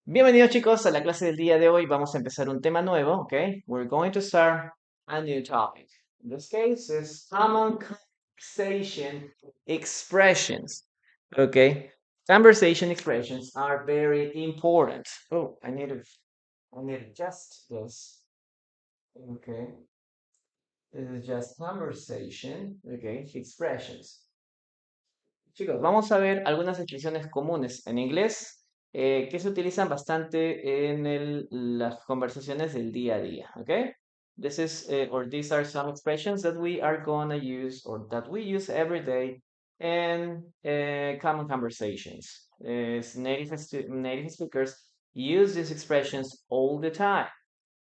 Bienvenidos chicos a la clase del día de hoy. Vamos a empezar un tema nuevo, okay? We're going to start a new topic. In this case is common conversation expressions. Okay? Conversation expressions are very important. Oh, I need to adjust this. Okay. This is just conversation, okay, expressions. Chicos, vamos a ver algunas expresiones comunes en inglés que se utilizan bastante en las conversaciones del día a día, ¿ok? These are some expressions that we are gonna use or that we use every day in common conversations. Native speakers use these expressions all the time.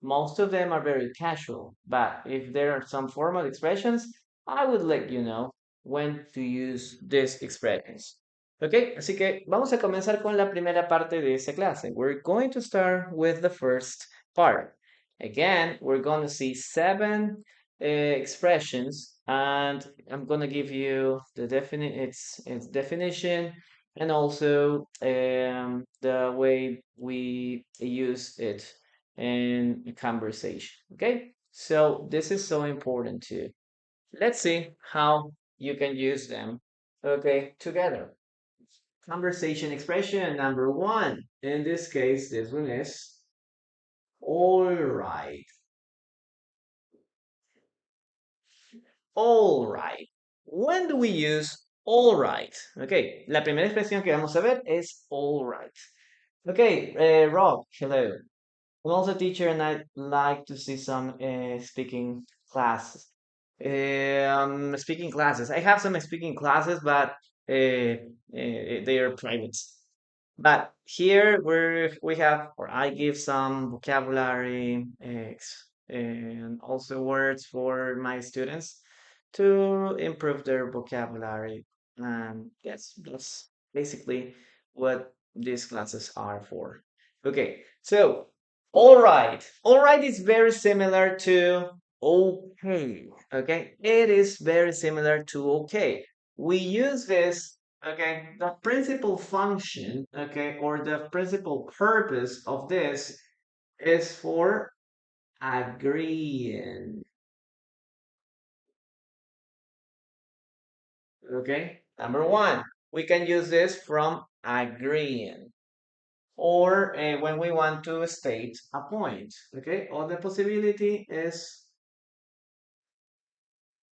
Most of them are very casual, but if there are some formal expressions, I would let you know when to use these expressions. Ok, así que vamos a comenzar con la primera parte de esa clase. We're going to start with the first part. Again, we're going to see seven expressions, and I'm going to give you its definition and also the way we use it in a conversation. Okay, so this is so important too. Let's see how you can use them. Okay, together. Conversation expression number one. In this case, this one is all right. All right. When do we use all right? Okay, la primera expresión que vamos a ver es all right. Okay, Rob, hello. I'm also a teacher and I'd like to see some speaking classes. Speaking classes. I have some speaking classes, but they are private. But here we have, or I give some vocabulary and also words for my students to improve their vocabulary. And yes, that's basically what these classes are for. Okay, so all right. All right is very similar to okay. Okay, it is very similar to okay. We use this, okay, the principal function, okay, or the principal purpose of this is for agreeing. Okay, number one, we can use this from agreeing or when we want to state a point. Okay, or the possibility is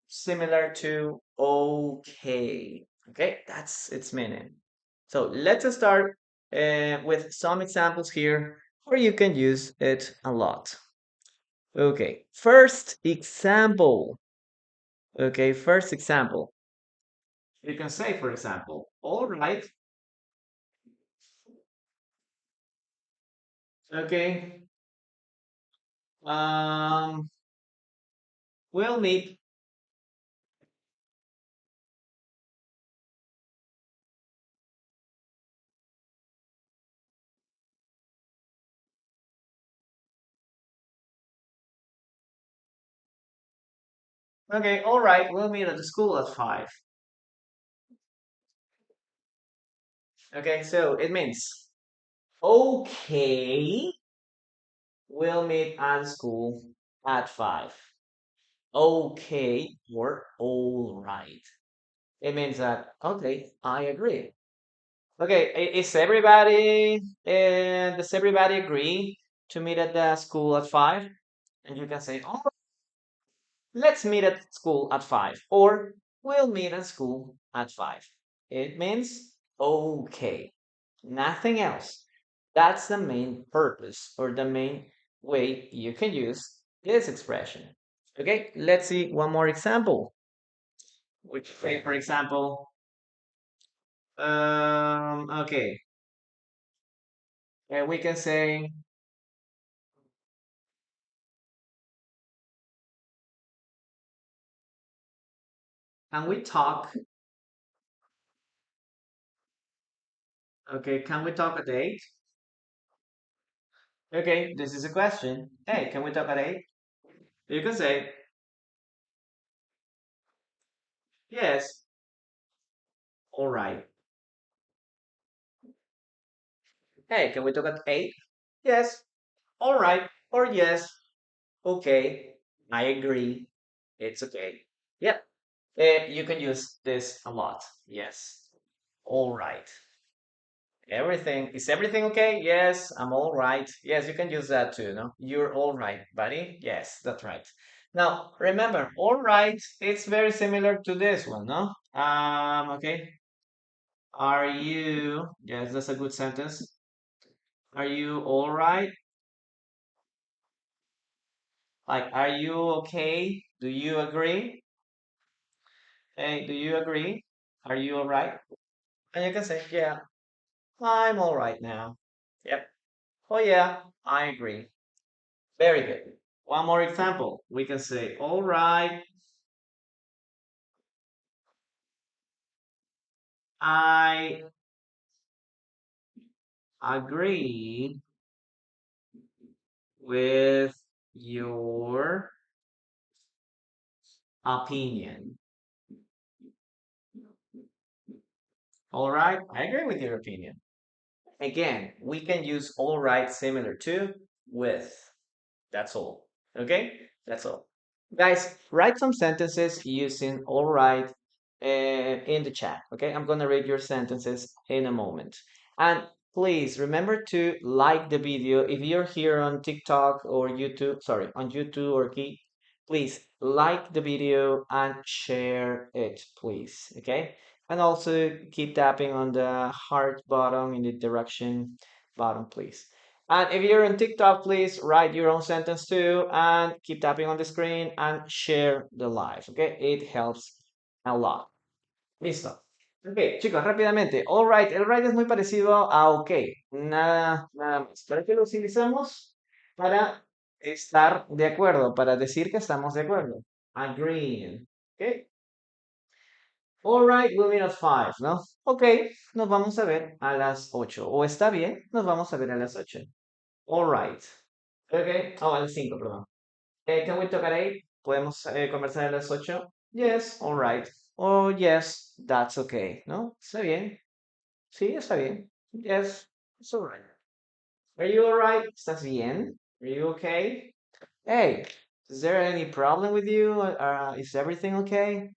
similar to okay. Okay, that's its meaning. So let's start with some examples here where you can use it a lot. Okay, first example. Okay, first example. You can say, for example, all right. Okay, um, we'll meet. Okay, all right, we'll meet at the school at 5. Okay, so it means, okay, we'll meet at school at 5. Okay or all right. It means that, okay, I agree. Okay, is everybody, does everybody agree to meet at the school at 5? And you can say, oh, let's meet at school at 5. Or we'll meet at school at 5. It means, okay, nothing else. That's the main purpose or the main way you can use this expression. Okay, let's see one more example. Which, say, for example, okay, we can say, can we talk? Okay, can we talk at 8? Okay, this is a question. Hey, can we talk at 8? You can say, yes, all right. Hey, can we talk at 8? Yes. All right. Or yes. Okay. I agree. It's okay. Yep. You can use this a lot. Yes. All right. Is everything okay? Yes, I'm all right. Yes, you can use that too, no? You're all right, buddy. Yes, that's right. Now, remember, all right, it's very similar to this one, no? Okay. Yes, that's a good sentence. Are you all right? Like, are you okay? Do you agree? Hey, do you agree? Are you all right? And you can say, yeah, I'm all right now. Yep. Oh, yeah, I agree. Very good. One more example. We can say, all right, I agree with your opinion. All right, I agree with your opinion. Again, we can use all right similar to with. That's all. Okay? That's all. Guys, write some sentences using all right in the chat. Okay? I'm going to read your sentences in a moment. And please remember to like the video. If you're here on TikTok or YouTube, sorry, on YouTube or Key, please like the video and share it, please. Okay? And also keep tapping on the heart button in the direction button, please. And if you're on TikTok, please write your own sentence too and keep tapping on the screen and share the live, okay? It helps a lot. Listo. Ok, chicos, rápidamente. All right, el right es muy parecido a ok. Nada más. ¿Para qué lo utilizamos? Para estar de acuerdo, para decir que estamos de acuerdo. Agreeing. Ok. All right, we'll meet at 5, ¿no? Ok, nos vamos a ver a las 8. O está bien, nos vamos a ver a las 8. All right. Okay. Oh, a las 5, perdón. Can we talk at 8? ¿Podemos conversar a las 8? Yes, all right. Oh, yes, that's okay. ¿No? Está bien. Sí, está bien. Yes, it's all right. Are you all right? ¿Estás bien? Are you okay? Hey, is there any problem with you? Is everything okay?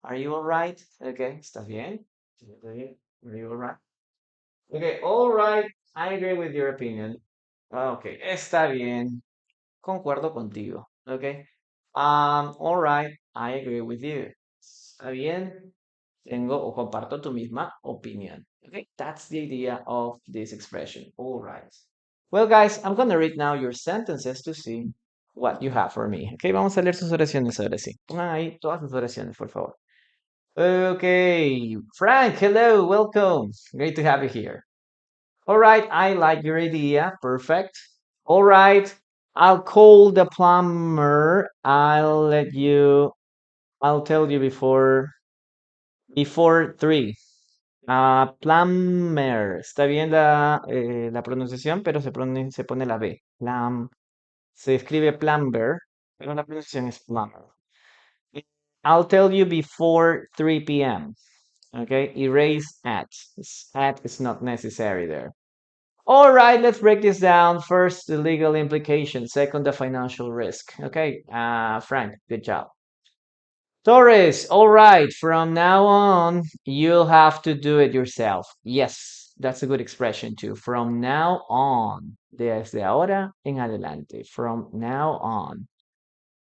Are you all right? Okay, ¿estás bien? ¿Está bien? Are you all right? Okay, all right. I agree with your opinion. Okay, está bien. Concuerdo contigo. Okay. All right. I agree with you. Está bien. Tengo o comparto tu misma opinión. Okay. That's the idea of this expression. All right. Well, guys, I'm gonna read now your sentences to see what you have for me. Okay, vamos a leer sus oraciones ahora sí. Pongan ahí todas sus oraciones, por favor. Okay. Frank, hello, welcome. Great to have you here. All right, I like your idea. Perfect. All right, I'll call the plumber. I'll tell you before 3. Plumber. Está bien la pronunciación, pero se pone la B. Se escribe plumber, pero la pronunciación es plumber. I'll tell you before 3 p.m. Okay, erase at. At is not necessary there. All right, let's break this down. First, the legal implication. Second, the financial risk. Okay, Frank, good job. Torres, all right, from now on, you'll have to do it yourself. Yes, that's a good expression too. From now on, desde ahora en adelante. From now on.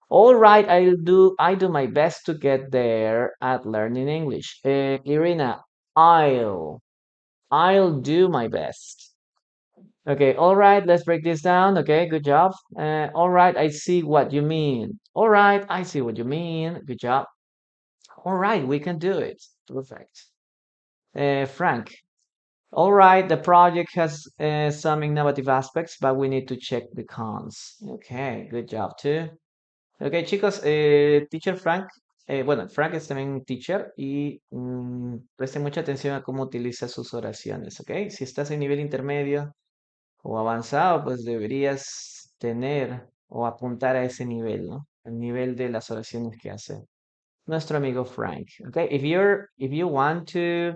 All right, I do my best to get there at learning English. Irina, I'll do my best. Okay, all right, let's break this down. Okay, good job. All right, I see what you mean. All right, I see what you mean. Good job. All right, we can do it. Perfect. Frank, all right, the project has some innovative aspects, but we need to check the cons. Okay, good job too. Okay, chicos, teacher Frank, bueno, Frank es también teacher y presten mucha atención a cómo utiliza sus oraciones, ¿ok? Si estás en nivel intermedio, o avanzado, pues deberías tener o apuntar a ese nivel, ¿no? El nivel de las oraciones que hace nuestro amigo Frank. Okay, if you want to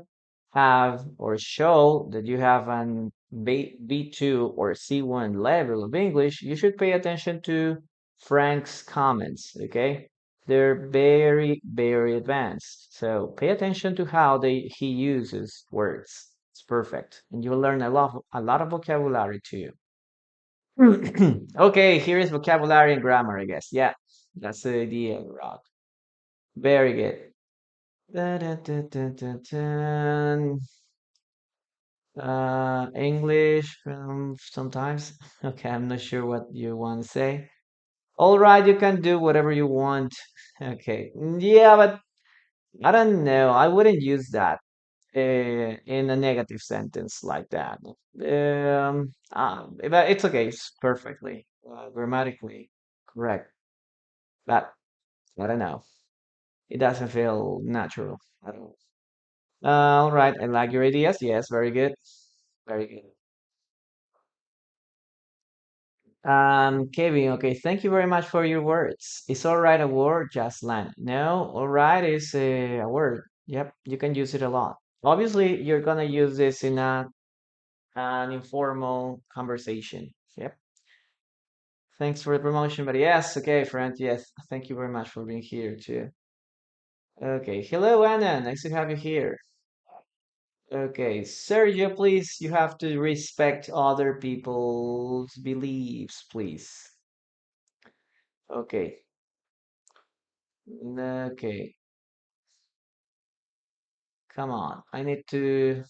have or show that you have an B2 or C1 level of English, you should pay attention to Frank's comments, okay? They're very, very advanced. So pay attention to how he uses words. It's perfect. And you'll learn a lot of vocabulary too. Okay, here is vocabulary and grammar, I guess. Yeah, that's the idea, Rock. Very good. Da, da, da, da, da, da. English sometimes. Okay, I'm not sure what you want to say. All right, you can do whatever you want. Okay, yeah, but I don't know. I wouldn't use that in a negative sentence like that. But it's okay. It's perfectly grammatically correct. But I don't know. It doesn't feel natural at all. All right, I like your ideas. Yes, very good. Very good. Kevin, okay, thank you very much for your words. Is all right a word, just land? No, all right is a word. Yep, you can use it a lot. Obviously, you're gonna use this in an informal conversation. Yep. Thanks for the promotion, but yes, okay, friend. Yes, thank you very much for being here too. Okay, hello, Anna. Nice to have you here. Okay, Sergio, please, you have to respect other people's beliefs, please. Okay. Okay. Come on. I need to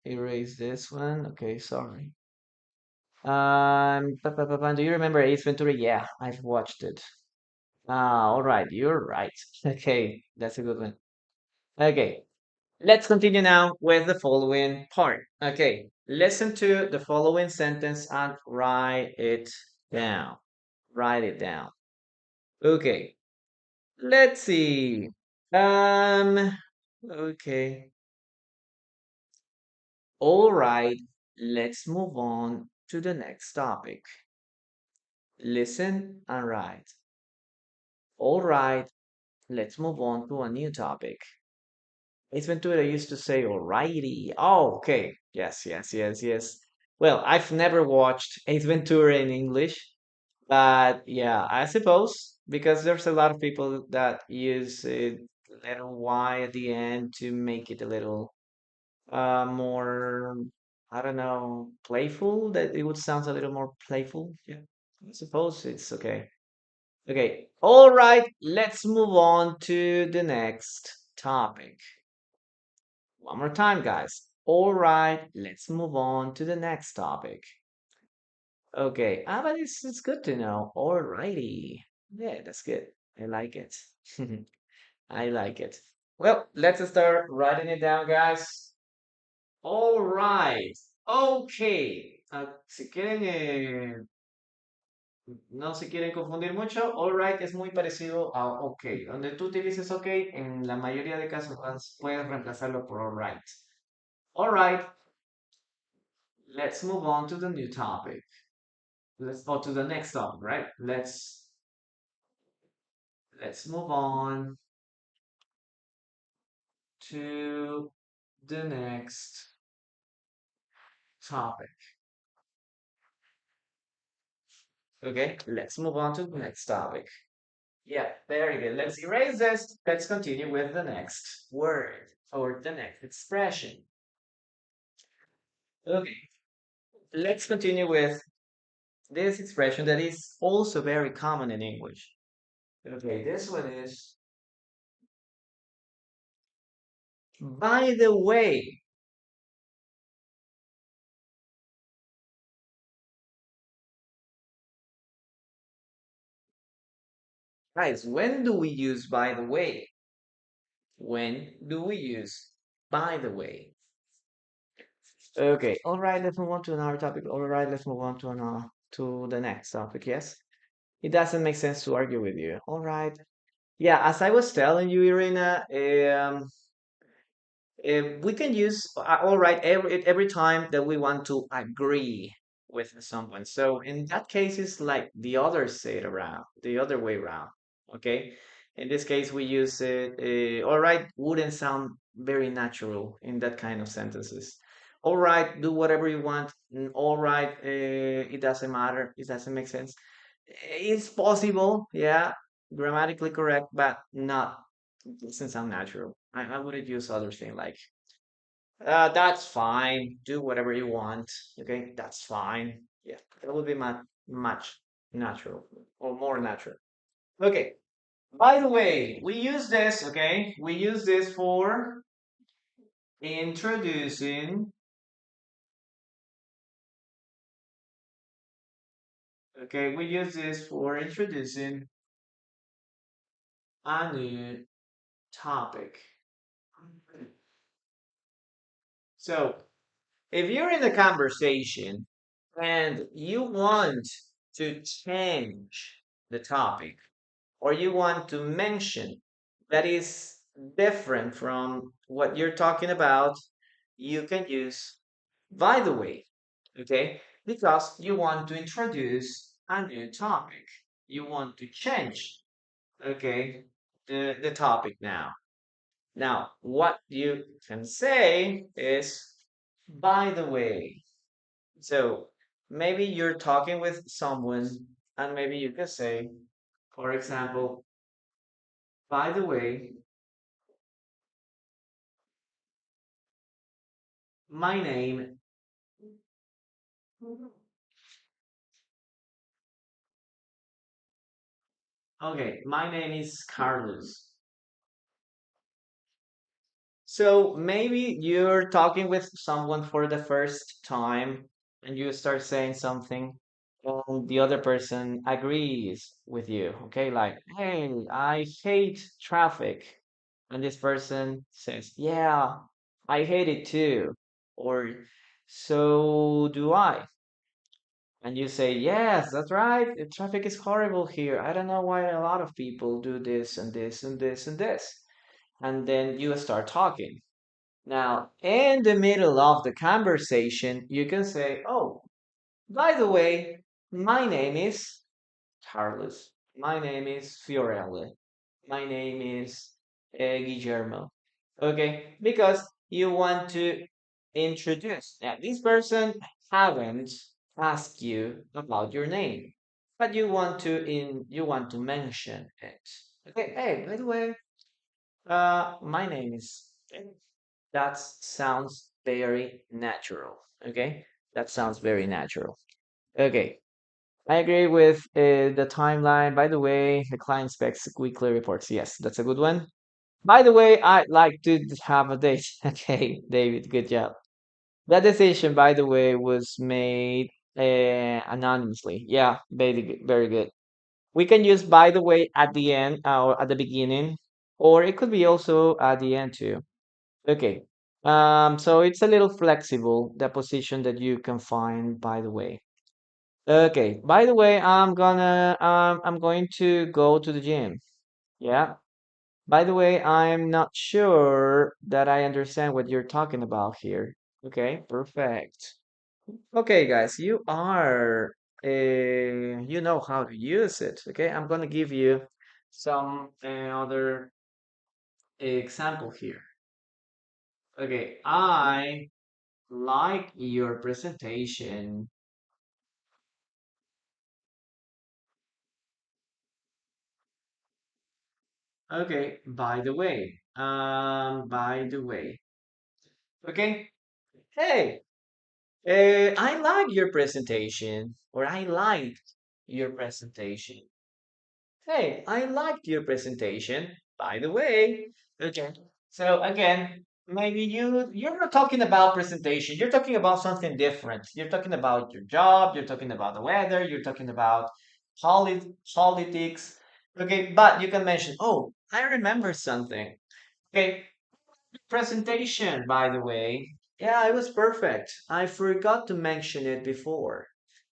erase this one. Okay, sorry. Do you remember Ace Ventura? Yeah, I've watched it. Ah, all right, you're right. Okay, that's a good one. Okay, let's continue now with the following part. Okay, listen to the following sentence and write it down. Write it down. Okay, let's see. Okay. All right, let's move on to the next topic. Listen and write. All right, let's move on to a new topic. Ace Ventura used to say, alrighty. Oh, okay. Yes, yes, yes, yes. Well, I've never watched Ace Ventura in English, but yeah, I suppose because there's a lot of people that use a little Y at the end to make it a little more, I don't know, playful, that it would sound a little more playful. Yeah, I suppose it's okay. Okay, all right, let's move on to the next topic. One more time, guys. All right, let's move on to the next topic. Okay, but it's good to know. All righty. Yeah, that's good. I like it. I like it. Well, let's start writing it down, guys. All right. Okay. Si quieren, no se quieren confundir mucho, all right es muy parecido a ok. Donde tú utilices ok, en la mayoría de casos puedes reemplazarlo por all right. All right. Let's move on to the new topic. Let's go to the next topic, right? Let's move on to the next topic. Okay, let's move on to the next topic. Yeah, very good. Let's erase this. Let's continue with the next word or the next expression. Okay, let's continue with this expression that is also very common in English. Okay, this one is, by the way. Guys, when do we use by the way? When do we use by the way? Okay, all right, let's move on to another topic. All right, let's move on to the next topic. Yes, it doesn't make sense to argue with you. All right. Yeah, as I was telling you, Irina, we can use all right every time that we want to agree with someone. So in that case, it's like the other way around. Okay. In this case, we use it. All right wouldn't sound very natural in that kind of sentences. All right, do whatever you want. All right, it doesn't matter. It doesn't make sense. It's possible, yeah, grammatically correct, but not. It doesn't sound natural. I would use other thing like, that's fine. Do whatever you want. Okay, that's fine. Yeah, that would be much natural or more natural. Okay. By the way, we use this, okay? We use this for introducing, okay? We use this for introducing a new topic. So, if you're in a conversation and you want to change the topic, or you want to mention that is different from what you're talking about, you can use by the way, okay? Because you want to introduce a new topic. You want to change, okay, the topic now. Now, what you can say is, by the way. So maybe you're talking with someone, and maybe you can say, for example, by the way, my name, okay, my name is Carlos. So maybe you're talking with someone for the first time and you start saying something and the other person agrees with you. Okay, like, hey, I hate traffic. And this person says, yeah, I hate it too. Or so do I. And you say, yes, that's right. The traffic is horrible here. I don't know why a lot of people do this and this and this and this. And then you start talking. Now, in the middle of the conversation, you can say, oh, by the way, my name is Carlos. My name is Fiorella. My name is Guillermo. Okay, because you want to introduce. Now, this person haven't asked you about your name, but you want to mention it. Okay, hey, by the way, my name is. That sounds very natural. Okay, that sounds very natural. Okay, I agree with the timeline. By the way, the client specs weekly reports. Yes, that's a good one. By the way, I'd like to have a date. Okay, David, good job. That decision, by the way, was made anonymously. Yeah, very good, very good. We can use by the way at the end or at the beginning, or it could be also at the end too. Okay. So it's a little flexible, the position that you can find, by the way. Okay. By the way, I'm going to go to the gym. Yeah. By the way, I'm not sure that I understand what you're talking about here. Okay, perfect. Okay, guys, you know how to use it. Okay, I'm gonna give you some other example here. Okay, I like your presentation. Okay, by the way. Okay, hey, I like your presentation, or I liked your presentation. Hey, I liked your presentation, by the way. Okay. So again, maybe you're not talking about presentation. You're talking about something different. You're talking about your job, you're talking about the weather, you're talking about politics. Okay, but you can mention, oh, I remember something. Okay, presentation, by the way. Yeah, it was perfect. I forgot to mention it before.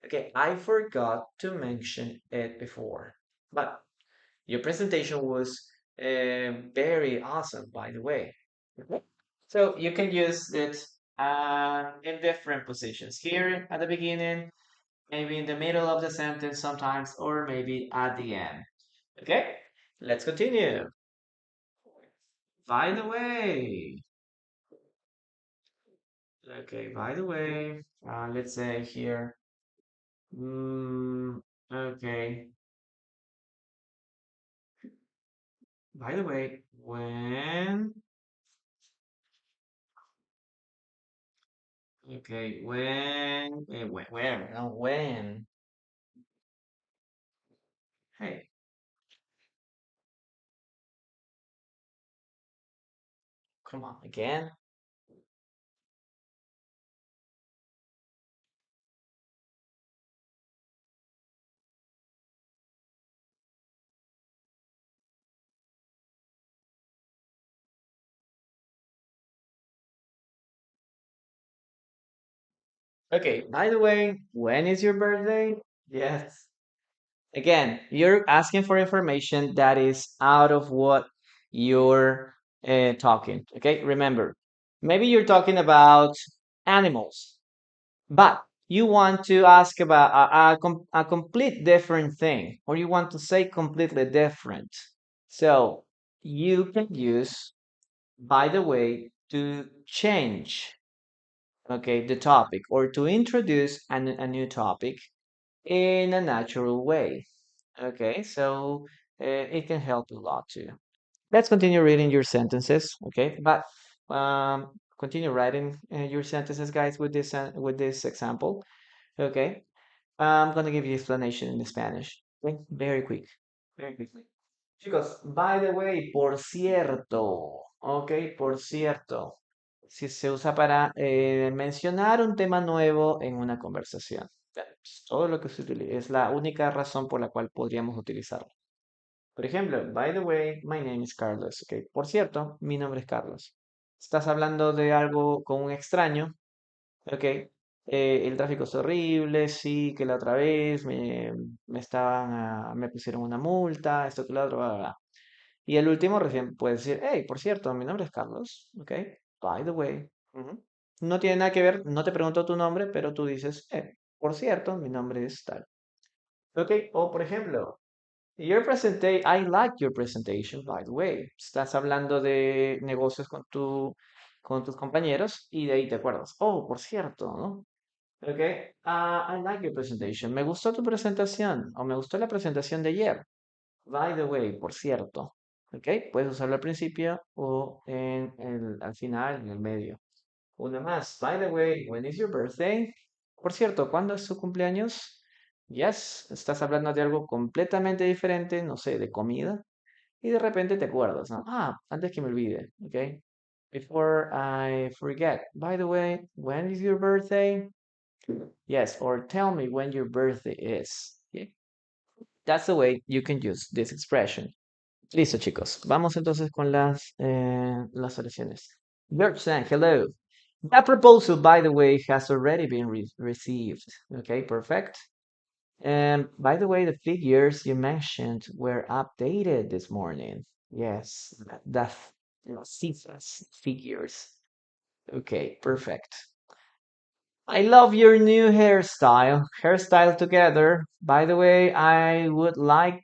Okay, I forgot to mention it before. But your presentation was very awesome, by the way. Mhm. So you can use it in different positions. Here at the beginning, maybe in the middle of the sentence sometimes, or maybe at the end. Okay? Let's continue. By the way, okay, by the way, let's say here, okay, by the way, where, no, hey, come on, again. Okay, by the way, when is your birthday? Yes. Again, you're asking for information that is out of what you're talking. Okay, remember, maybe you're talking about animals, but you want to ask about a complete different thing, or you want to say completely different. So you can use, by the way, to change, okay, the topic or to introduce a new topic in a natural way. Okay, so it can help a lot too. Let's continue reading your sentences, okay? But continue writing your sentences, guys, with this example, okay? I'm gonna give you explanation in Spanish, okay? Very quick, very quickly. Chicos, by the way, por cierto, ok, por cierto, si se usa para mencionar un tema nuevo en una conversación. Es todo lo que se utiliza, es la única razón por la cual podríamos utilizarlo. Por ejemplo, by the way, my name is Carlos, ok. Por cierto, mi nombre es Carlos. Estás hablando de algo con un extraño, ok. El tráfico es horrible, sí, que la otra vez me pusieron una multa, esto que lo otro, bla, bla, bla. Y el último recién puedes decir, hey, por cierto, mi nombre es Carlos, ¿ok? By the way. Ujú. No tiene nada que ver, no te pregunto tu nombre, pero tú dices, por cierto, mi nombre es tal. ¿Ok? O por ejemplo, I like your presentation, by the way. Estás hablando de negocios con tus compañeros y de ahí te acuerdas. Oh, por cierto, ¿no? ¿Ok? I like your presentation. Me gustó tu presentación o me gustó la presentación de ayer. By the way, por cierto, ¿ok? Puedes usarlo al principio o al final, en el medio. Una más. By the way, when is your birthday? Por cierto, ¿cuándo es su cumpleaños? Yes, estás hablando de algo completamente diferente, no sé, de comida, y de repente te acuerdas, ¿no? Antes que me olvide, ¿ok? Before I forget. By the way, when is your birthday? Yes, or tell me when your birthday is. Okay? That's the way you can use this expression. Listo, chicos. Vamos entonces con las oraciones. George saying, hello. That proposal, by the way, has already been received. Okay, perfect. And by the way, the figures you mentioned were updated this morning. Yes, the cifras, figures. Okay, perfect. I love your new hairstyle. Hairstyle together. By the way, I would like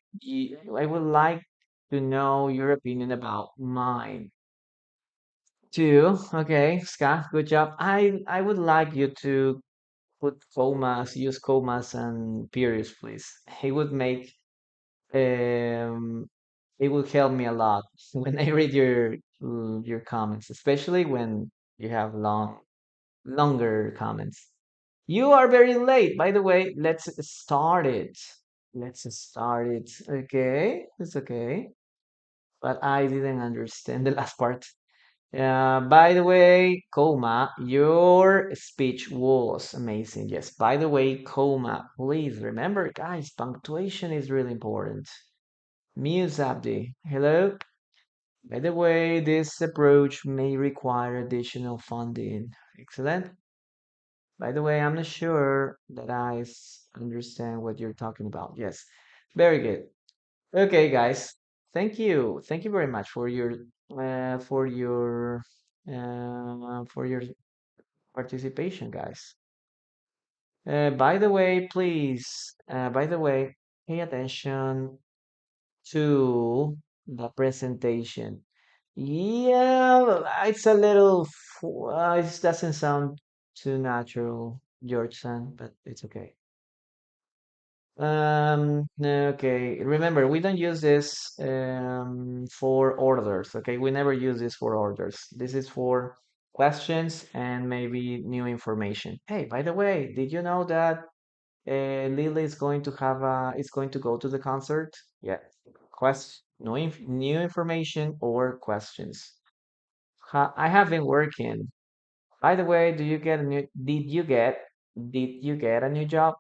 to know your opinion about mine. Too. Okay, Scott, good job. I would like you to use commas and periods, please. It would make um it would help me a lot when I read your comments, especially when you have longer comments. You are very late. By the way, let's start it. Let's start it. Okay, it's okay. But I didn't understand the last part. By the way, comma, your speech was amazing. Yes, by the way, comma, please remember, guys, punctuation is really important. Muse Abdi, hello. By the way, this approach may require additional funding. Excellent. By the way, I'm not sure that understand what you're talking about. Yes, very good. Okay, guys. Thank you. Thank you very much uh, for your for your participation, guys. By the way, please. By the way, pay attention to the presentation. Yeah, it's a little, it doesn't sound too natural, George San, but it's okay. Okay. Remember, we don't use this for orders. Okay, we never use this for orders. This is for questions and maybe new information. Hey, by the way, did you know that Lily is going to is going to go to the concert? Yeah. New information or questions. I have been working. By the way, did you get a new job?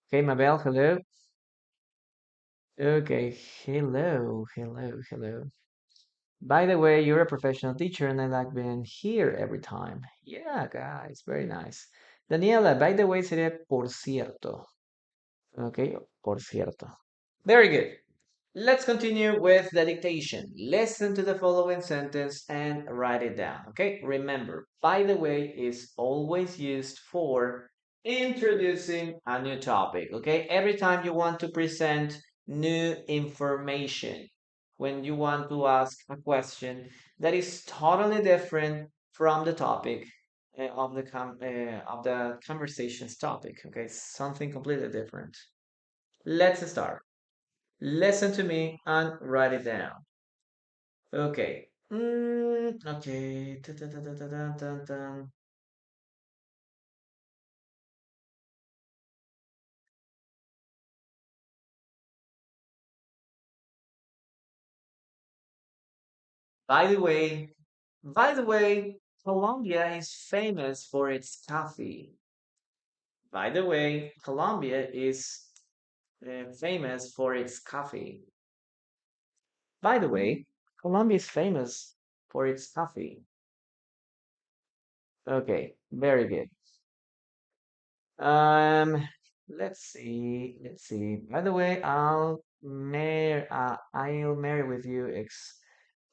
Okay, Mabel, hello. Okay, hello. By the way, you're a professional teacher and I like being here every time. Yeah, guys, very nice. Daniela, by the way, sería por cierto. Okay, por cierto. Very good. Let's continue with the dictation. Listen to the following sentence and write it down. Okay, remember, by the way is always used for introducing a new topic. Okay, every time you want to present new information, when you want to ask a question that is totally different from the topic of the conversation's topic. Okay, something completely different. Let's start. Listen to me and write it down. Okay. Okay. Ta-ta-ta-ta-ta-ta-ta. By the way, by the way, Colombia is famous for its coffee. By the way, Colombia is famous for its coffee. By the way, Colombia is famous for its coffee. Okay, very good. Um, let's see. By the way, I'll marry with you, ex.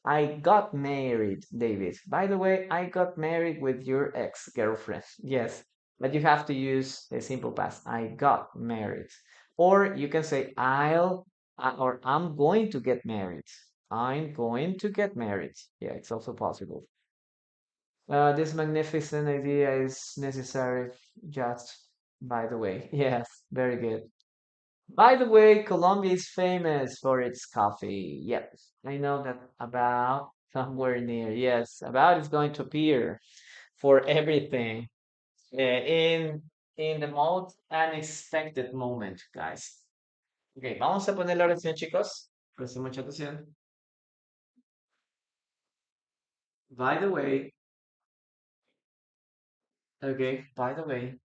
I got married, David. By the way, I got married with your ex-girlfriend. Yes, but you have to use a simple past. I got married. Or you can say or I'm going to get married. I'm going to get married. Yeah, it's also possible. This magnificent idea is necessary just by the way. Yes, very good. By the way, Colombia is famous for its coffee. Yep, I know that about somewhere near. Yes, about is going to appear for everything in the most unexpected moment, guys. Ok, vamos a poner la oración, chicos. Presten mucha atención. By the way, okay, by the way,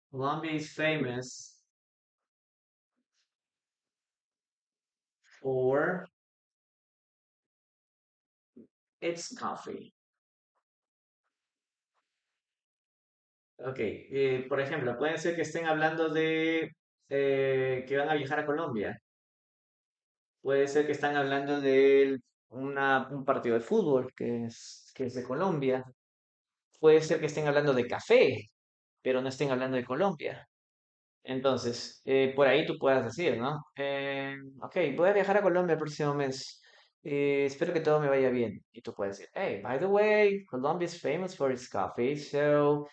Colombia is famous for its coffee. Ok, por ejemplo, puede ser que estén hablando de que van a viajar a Colombia. Puede ser que están hablando de un partido de fútbol que es de Colombia. Puede ser que estén hablando de café, pero no estén hablando de Colombia. Entonces, por ahí tú puedas decir, ¿no? Ok, voy a viajar a Colombia el próximo mes. Espero que todo me vaya bien. Y tú puedes decir, hey, by the way, Colombia is famous for its coffee, so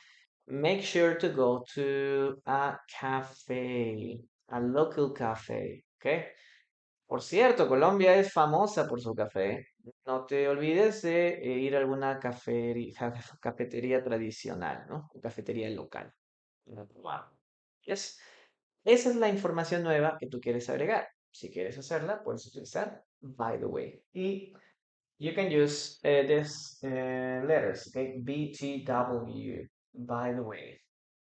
make sure to go to a cafe, a local cafe, ¿ok? Por cierto, Colombia es famosa por su café. No te olvides de ir a alguna cafetería tradicional, ¿no? Cafetería local. Wow. Yes. Esa es la información nueva que tú quieres agregar. Si quieres hacerla, puedes utilizar by the way. Y you can use these letters, okay? BTW, by the way.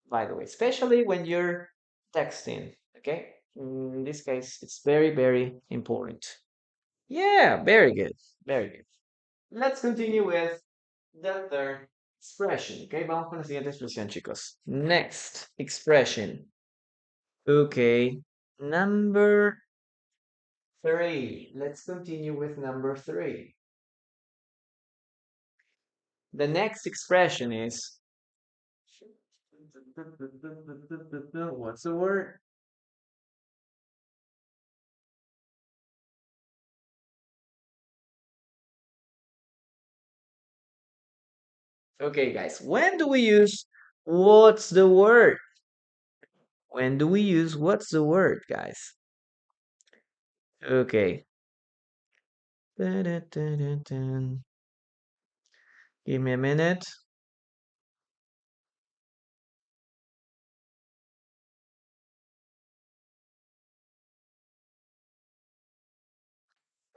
By the way, especially when you're texting, okay? In this case, it's very important. Yeah, very good. Very good. Let's continue with the third expression, okay? Vamos con la siguiente expresión, chicos. Next expression. Okay, number three. Let's continue with number three. The next expression is What's the word? Okay, guys, when do we use what's the word? When do we use what's the word, guys? Okay. Dun. Give me a minute.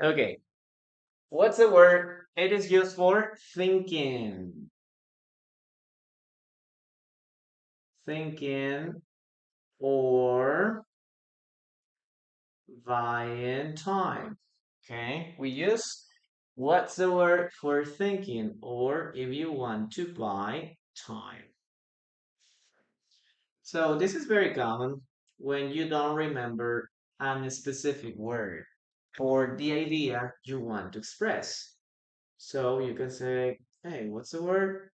Okay. What's the word? It is used for thinking. Thinking or buying time. Okay. We use what's the word for thinking or if you want to buy time. So this is very common when you don't remember a specific word or the idea you want to express. So you can say, hey, what's the word?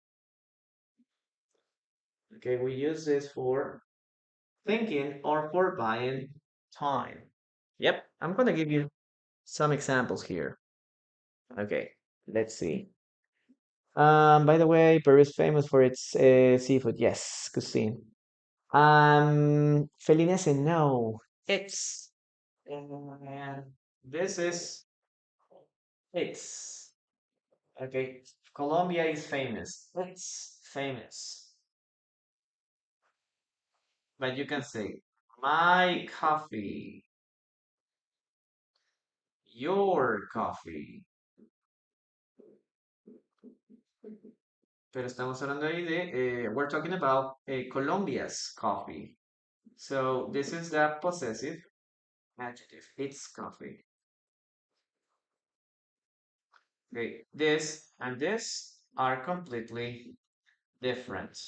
Okay, we use this for thinking or for buying time. Yep, I'm gonna give you some examples here. Okay, let's see. By the way, Peru is famous for its seafood. Yes, cuisine. Felinese, no. It's uh, this is it's okay. Colombia is famous. It's famous. But you can say my coffee, your coffee. Pero estamos hablando ahí de, we're talking about Colombia's coffee. So this is the possessive adjective. It's coffee. Okay, this and this are completely different.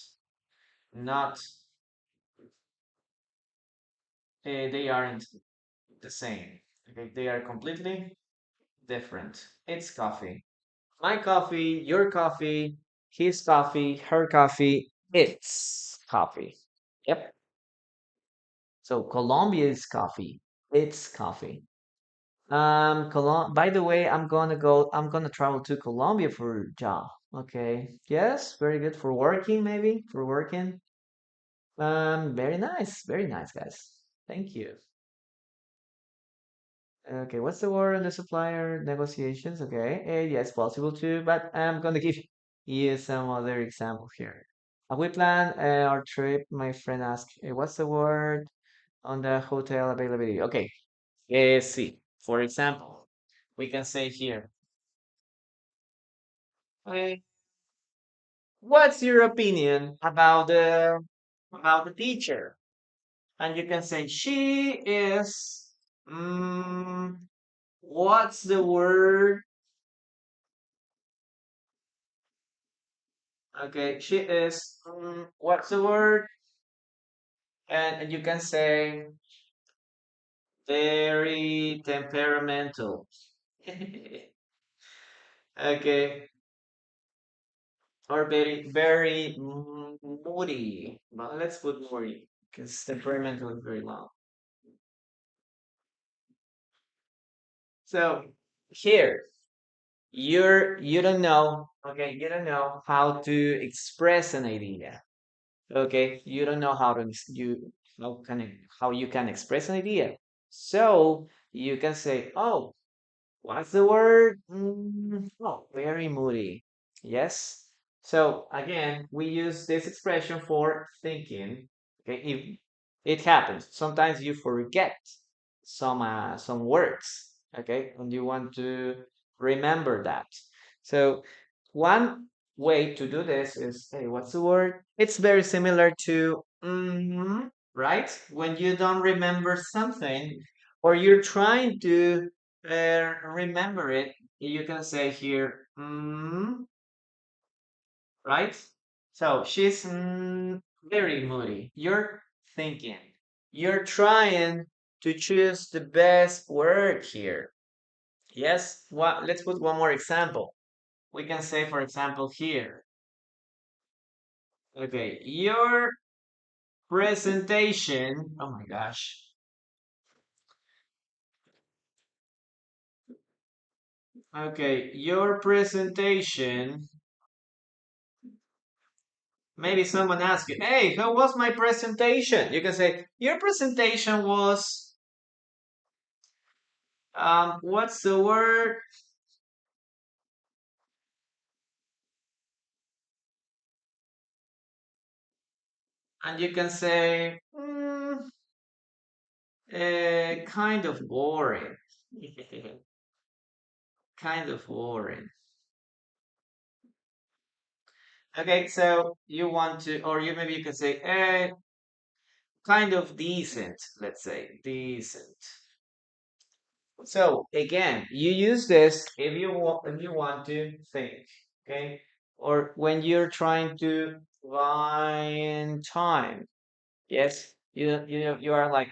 Not, they aren't the same. Okay, they are completely different. It's coffee. My coffee, your coffee, his coffee, her coffee, it's coffee. Yep. So Colombia is coffee. It's coffee. By the way, I'm gonna travel to Colombia for job. Okay. Yes, very good for working, maybe for working. Very nice, guys. Thank you. Okay, what's the word on the supplier negotiations? Okay, yes, possible too, but I'm gonna give you some other example here. We plan our trip. My friend asked, "What's the word on the hotel availability?" Okay, see. For example, we can say here, uh, "What's your opinion about the teacher?" And you can say, "She is." Mm, what's the word? Okay, she is, what's the word? And you can say very temperamental. Okay, or very moody. But let's put moody because temperamental is very long. So here, you don't know, okay, you don't know how to express an idea. Okay, you don't know how to how you can express an idea. So you can say, "Oh, what's the word? Oh, very moody." Yes. So again, we use this expression for thinking. Okay, if it happens, sometimes you forget some words. Okay, and you want to remember that. So one way to do this is, hey, what's the word? It's very similar to right? When you don't remember something, or you're trying to remember it, you can say here, right? So she's very moody. You're thinking. You're trying to choose the best word here. Yes? Let's put one more example. We can say, for example, here. Okay, presentation. Oh my gosh. Okay, your presentation. Maybe someone asked you, hey, how was my presentation? You can say, your presentation was, what's the word? And you can say, kind of boring. Kind of boring. Okay, so you want to, or you maybe you can say, kind of decent, let's say, decent. So again, you use this if you want to think, okay? Or when you're trying to find time. Yes, you are like,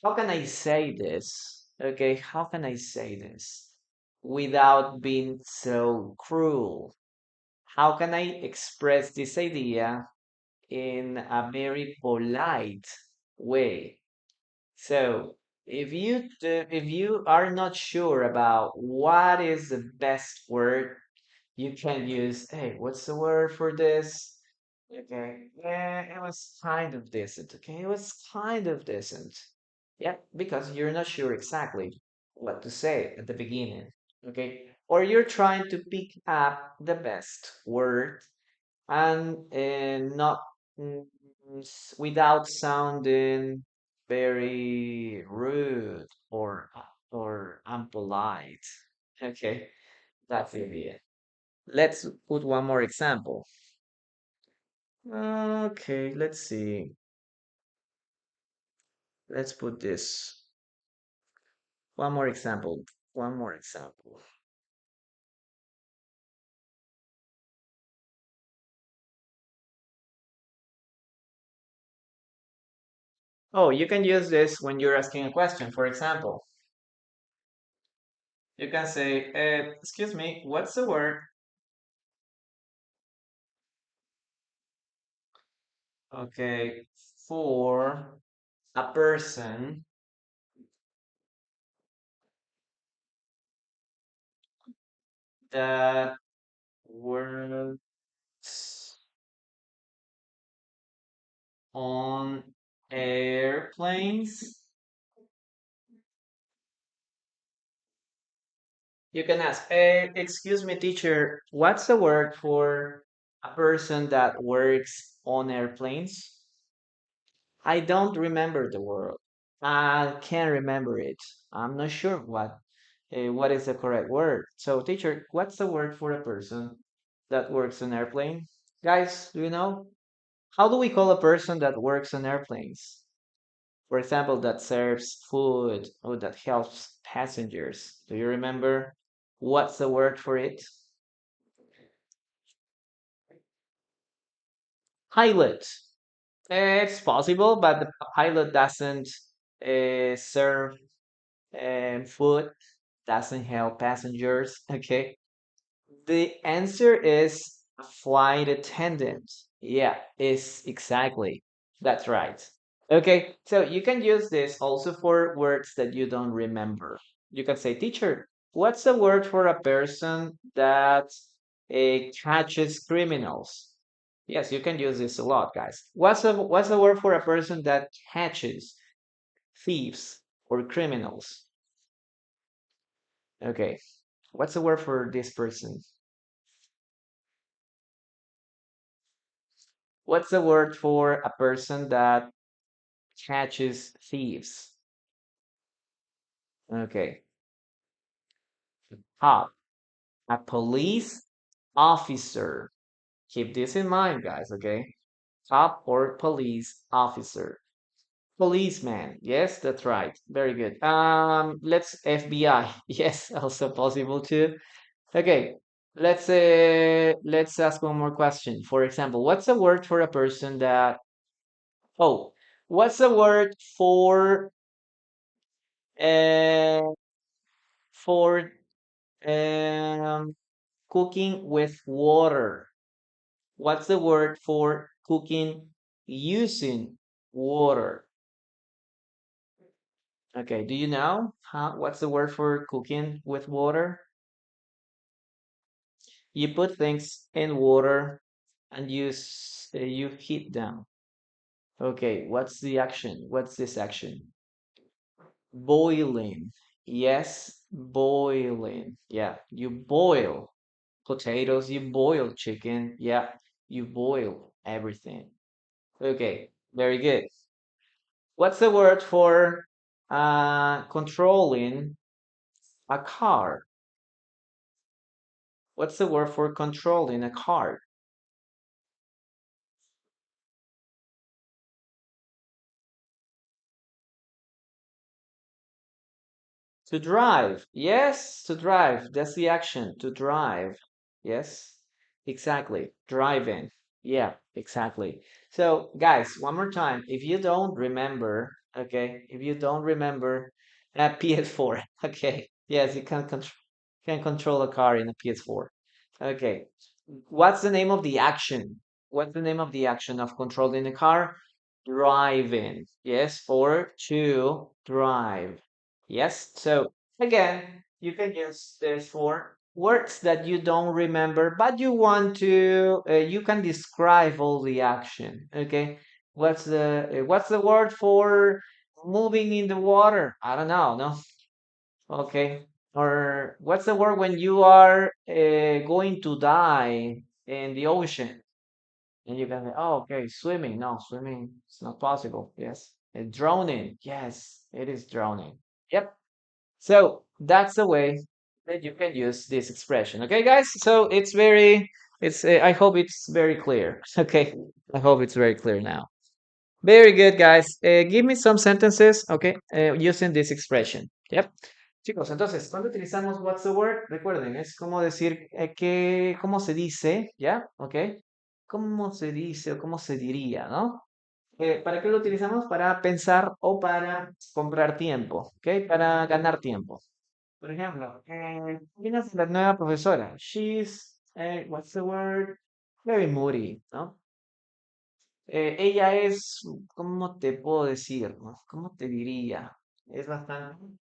how can I say this? Okay, how can I say this without being so cruel? How can I express this idea in a very polite way? So if you are not sure about what is the best word, you can use, hey, what's the word for this? Okay, yeah, it was kind of decent. Okay, it was kind of decent. Yeah, because you're not sure exactly what to say at the beginning. Okay, or you're trying to pick up the best word and not without sounding very rude or unpolite. Okay, that's the idea. Let's put one more example. Okay, let's see. Let's put this. One more example. One more example. Oh, you can use this when you're asking a question. For example, you can say, excuse me, what's the word? Okay, for a person that works on airplanes. You can ask, excuse me, teacher, what's the word for a person that works on airplanes? I don't remember the word. I can't remember it. I'm not sure what is the correct word. So, teacher, what's the word for a person that works on airplane? Guys, do you know? How do we call a person that works on airplanes? For example, that serves food or that helps passengers. Do you remember what's the word for it? Pilot. It's possible, but the pilot doesn't serve food, doesn't help passengers. Okay. The answer is a flight attendant. Yeah, is exactly. That's right. Okay, so you can use this also for words that you don't remember. You can say, teacher, what's the word for a person that catches criminals? Yes, you can use this a lot, guys. What's the word for a person that catches thieves or criminals? Okay, what's the word for this person? What's the word for a person that catches thieves? Okay, cop, a police officer. Keep this in mind, guys, okay? Cop or police officer. Policeman. Yes, that's right. Very good. Let's FBI. Yes, also possible too. Okay. Let's ask one more question. For example, what's a word for a person that oh, what's a word uh for um cooking with water? What's the word for cooking using water. Okay, do you know what's the word for cooking with water? You put things in water and you heat them. Okay, what's the action? What's this action? Boiling. Yes, boiling. Yeah, you boil potatoes, you boil chicken. Yeah, you boil everything. Okay, very good. What's the word for controlling a car? What's the word for controlling a car? To drive. Yes, to drive. That's the action. To drive. Yes, exactly. Driving. Yeah, exactly. So, guys, one more time. If you don't remember, okay, if you don't remember PS4, okay, yes, you can control a car in a PS4. Okay, what's the name of the action? What's the name of the action of controlling a car? Driving. Yes, or to drive. Yes. So again, you can use this for words that you don't remember, but you want to. You can describe all the action. Okay. What's the word for moving in the water? I don't know. No. Okay. Or what's the word when you are going to die in the ocean? And you can say, oh, okay, swimming. No, swimming, it's not possible. Yes. Drowning. Yes, it is drowning. Yep. So that's the way that you can use this expression. Okay, guys? So I hope it's very clear. Okay. I hope it's very clear now. Very good, guys. Give me some sentences, okay, using this expression. Yep. Chicos, entonces, cuando utilizamos what's the word, recuerden, es como decir cómo se dice, ¿ya? ¿Ok? ¿Cómo se dice o cómo se diría, ¿no? ¿Para qué lo utilizamos? Para pensar o para comprar tiempo, ¿ok? Para ganar tiempo. Por ejemplo, ¿quién es la nueva profesora? She's, what's the word? Very moody, ¿no? Ella es, ¿cómo te puedo decir, no? ¿Cómo te diría? Es bastante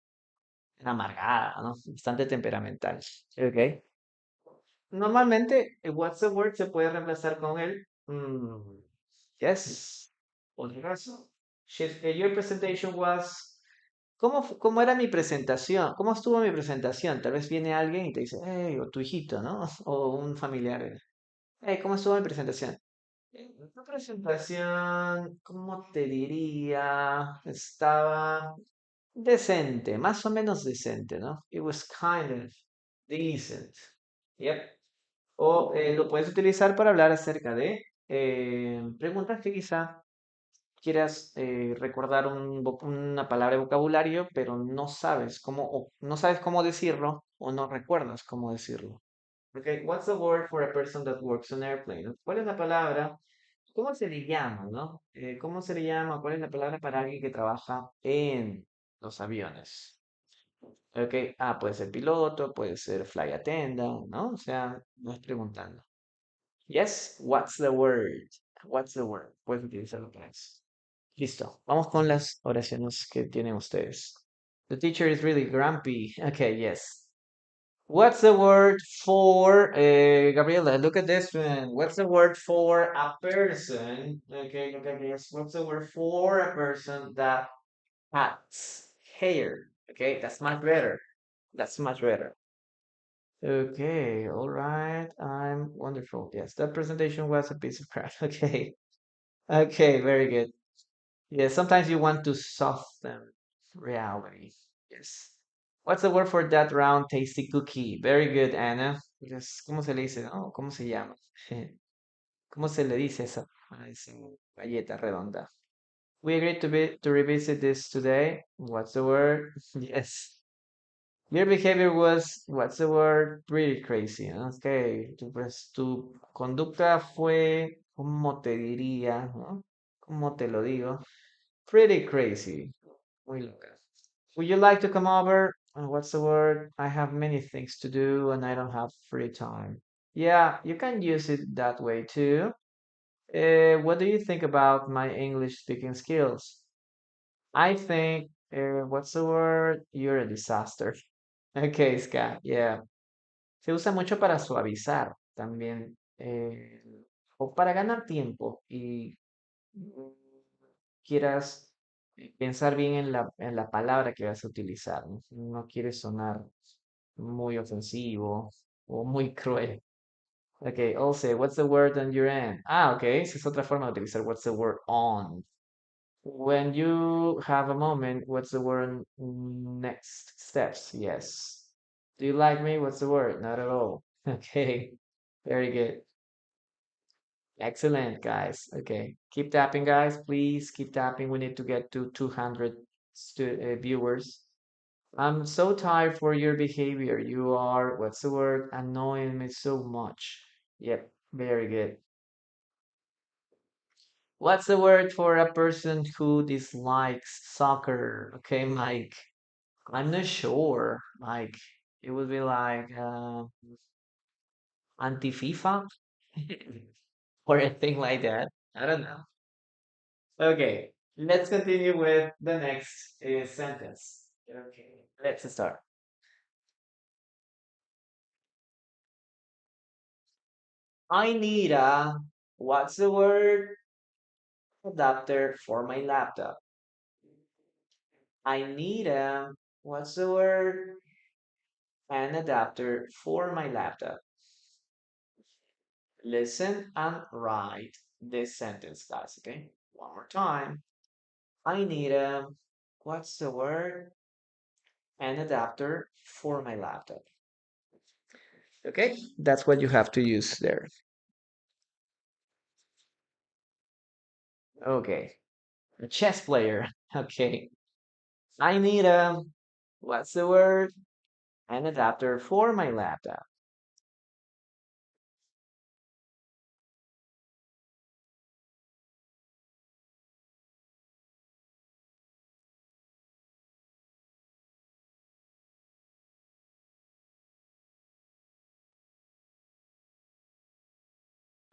amargada, ¿no? Bastante temperamental. Ok. Normalmente, what's the word se puede reemplazar con el yes. Otro caso. Your presentation was. ¿Cómo era mi presentación? ¿Cómo estuvo mi presentación? Tal vez viene alguien y te dice, hey, o tu hijito, ¿no? O un familiar. Hey, ¿cómo estuvo mi presentación? La presentación, ¿cómo te diría? Estaba decente, más o menos decente, ¿no? It was kind of decent. Yep. O lo puedes utilizar para hablar acerca de preguntas que quizá quieras recordar una palabra de vocabulario, pero no sabes cómo, o no sabes cómo decirlo o no recuerdas cómo decirlo. Okay, what's the word for a person that works on airplane? ¿Cuál es la palabra? ¿Cómo se le llama, no? ¿Cómo se le llama? ¿Cuál es la palabra para alguien que trabaja en los aviones? Ok, puede ser piloto, puede ser flight attendant, ¿no? O sea, no es preguntando. Yes, what's the word? What's the word? Puedes utilizarlo para eso. Listo. Vamos con las oraciones que tienen ustedes. The teacher is really grumpy. Okay, yes. What's the word for, Gabriela? Look at this one. What's the word for a person? Okay, look at this. What's the word for a person that has hair? Okay, that's much better. That's much better. Okay, all right. I'm wonderful. Yes, that presentation was a piece of crap. Okay. Okay, very good. Yeah, sometimes you want to soften reality. Yes. What's the word for that round tasty cookie? Very good, Anna. Yes. ¿Cómo se le dice? Oh, ¿cómo se llama? ¿Cómo se le dice esa galleta redonda? We agreed to revisit this today. What's the word? Yes. Your behavior was, what's the word? Pretty crazy. Okay. Tu conducta fue, ¿cómo te diría? ¿No? ¿Cómo te lo digo? Pretty crazy. Muy loca. Would you like to come over? What's the word? I have many things to do and I don't have free time. Yeah, you can use it that way too. What do you think about my English speaking skills? I think, what's the word? You're a disaster. Okay, Scott, yeah. Se usa mucho para suavizar también, o para ganar tiempo y mm, quieras pensar bien en la palabra que vas a utilizar. No, no quieres sonar muy ofensivo o muy cruel. Okay, also, what's the word on your end? Ah, okay, esa es otra forma de utilizar what's the word on. When you have a moment, what's the word next steps? Yes. Do you like me? What's the word? Not at all. Okay, very good. Excellent, guys. Okay, keep tapping, guys. Please keep tapping. We need to get to 200 viewers. I'm so tired for your behavior. You are, what's the word? Annoying me so much. Yep, very good. What's the word for a person who dislikes soccer? Okay, Mike. I'm not sure. Like, it would be like anti-FIFA or a thing like that. I don't know. Okay, let's continue with the next sentence. Okay, let's start. I need a, what's the word? Adapter for my laptop. I need a, what's the word? An adapter for my laptop. Listen and write this sentence, guys, okay? One more time. I need a, what's the word? An adapter for my laptop. Okay, that's what you have to use there. Okay, a chess player. Okay, I need a, what's the word? An adapter for my laptop.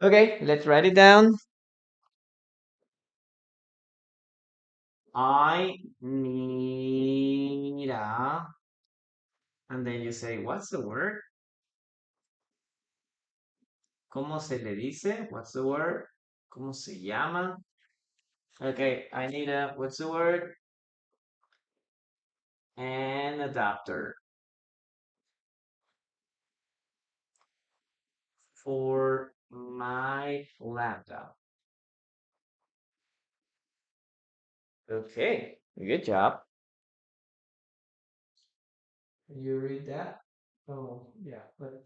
Okay, let's write it down. I need a, and then you say, what's the word? ¿Cómo se le dice? What's the word? ¿Cómo se llama? Okay, I need a, what's the word? An adapter for my laptop. Okay, good job. You read that? Oh, yeah, but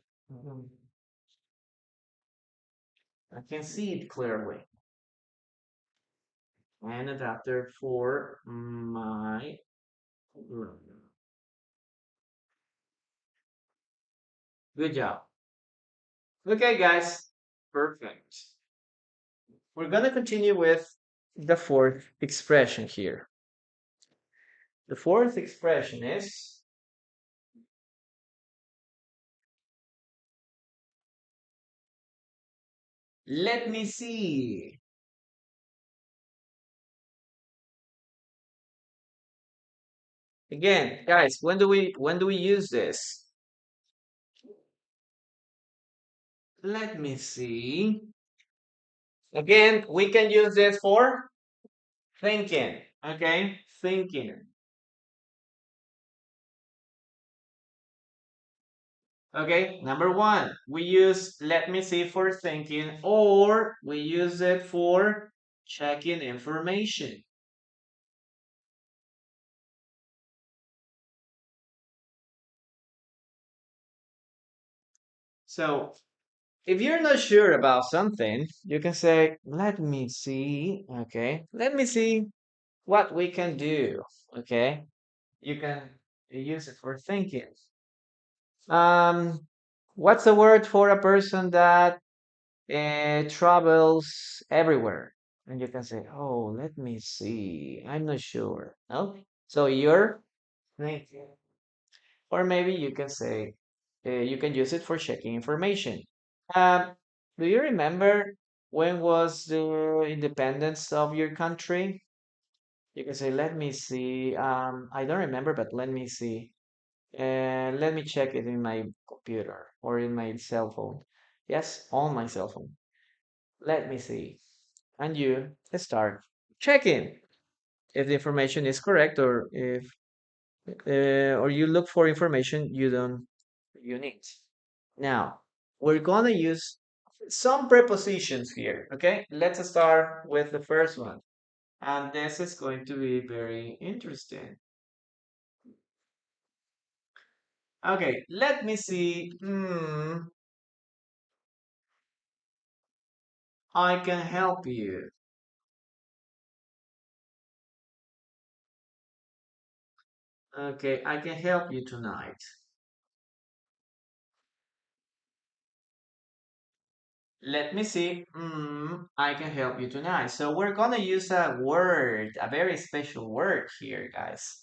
I can see it clearly. An adapter for my laptop. Good job. Okay, guys. Perfect. We're gonna continue with the fourth expression here. The fourth expression is let me see. Again, guys, when do we use this? Let me see. Again, we can use this for thinking. Okay, thinking. Okay, number one, we use let me see for thinking, or we use it for checking information. So if you're not sure about something, you can say, let me see. Okay, let me see what we can do. Okay, you can use it for thinking. Um, what's the word for a person that travels everywhere? And you can say, oh, let me see. I'm not sure. No? So you're thinking. Or maybe you can say, you can use it for checking information. Um, do you remember? When was the independence of your country? You can say, let me see. I don't remember, but let me see. And let me check it in my computer or in my cell phone. Yes, on my cell phone. Let me see. And you start checking if the information is correct or if or you look for information you need. Now, we're gonna use some prepositions here, okay? Let's start with the first one. And this is going to be very interesting. Okay, let me see. I can help you. Okay, I can help you tonight. Let me see. I can help you tonight. So we're gonna use a word, a very special word here, guys.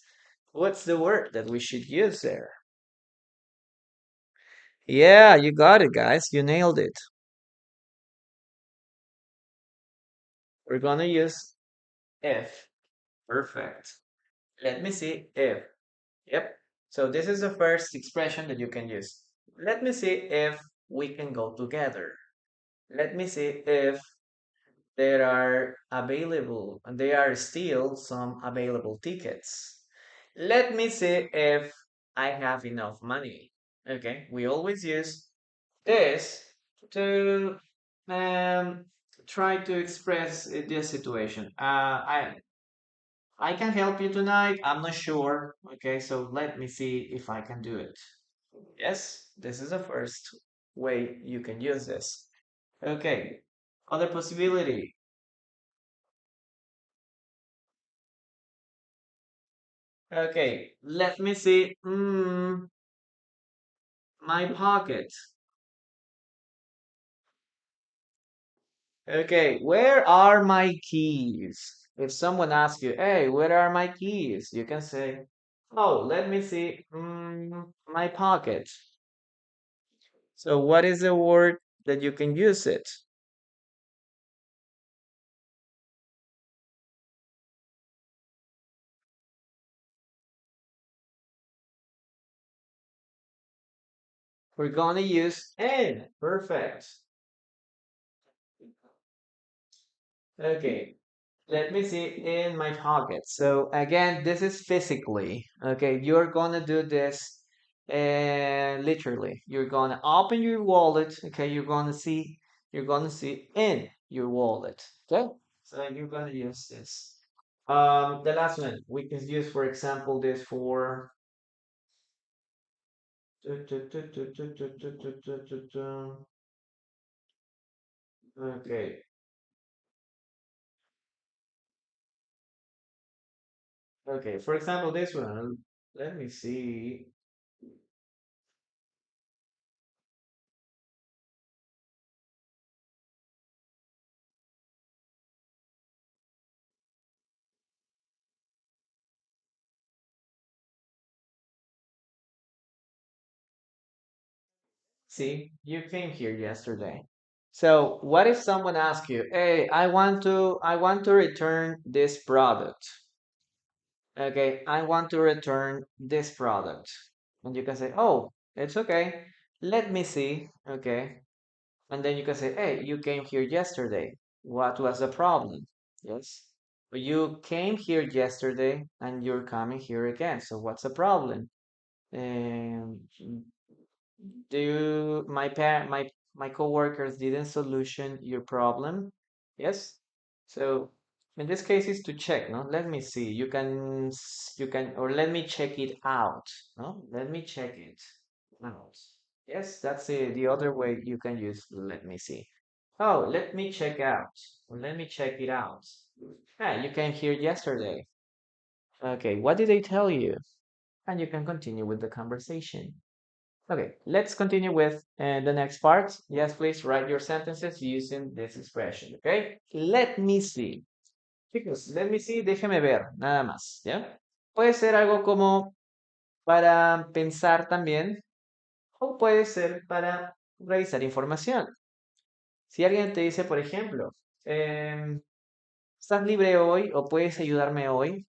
What's the word that we should use there? Yeah, you got it, guys. You nailed it. We're gonna use if. Perfect. Let me see if. Yep. So this is the first expression that you can use. Let me see if we can go together. Let me see if there are available, there are still some available tickets. Let me see if I have enough money. Okay, we always use this to um, try to express this situation. I can help you tonight. I'm not sure. Okay, so let me see if I can do it. Yes, this is the first way you can use this. Okay, other possibility. Okay, let me see. My pocket. Okay, where are my keys? If someone asks you, hey, where are my keys? You can say, oh, let me see. My pocket. So what is the word that you can use it? We're gonna use in. Perfect. Okay, let me see in my pocket. So again, this is physically. Okay, you're gonna do this literally. You're gonna open your wallet. Okay, you're gonna see in your wallet. Okay, so you're gonna use this. The last one we can use, for example, this for. Okay, okay. For example, this one. Let me see. See, you came here yesterday. So what if someone asks you, "Hey, I want to return this product." Okay, I want to return this product. And you can say, "Oh, it's okay. Let me see." Okay. And then you can say, "Hey, you came here yesterday. What was the problem?" Yes. But you came here yesterday and you're coming here again. So what's the problem? Um, do my coworkers didn't solution your problem? Yes. So in this case is to check, no? Let me see. You can or let me check it out. No? Let me check it out. Yes, that's the other way you can use let me see. Oh, let me check out. Or let me check it out. Ah, you came here yesterday. Okay, what did they tell you? And you can continue with the conversation. Okay, let's continue with the next part. Yes, please write your sentences using this expression. Okay, let me see. Chicos, let me see, déjeme ver, nada más, ¿ya? Puede ser algo como para pensar también, o puede ser para revisar información. Si alguien te dice, por ejemplo, em, ¿estás libre hoy o puedes ayudarme hoy?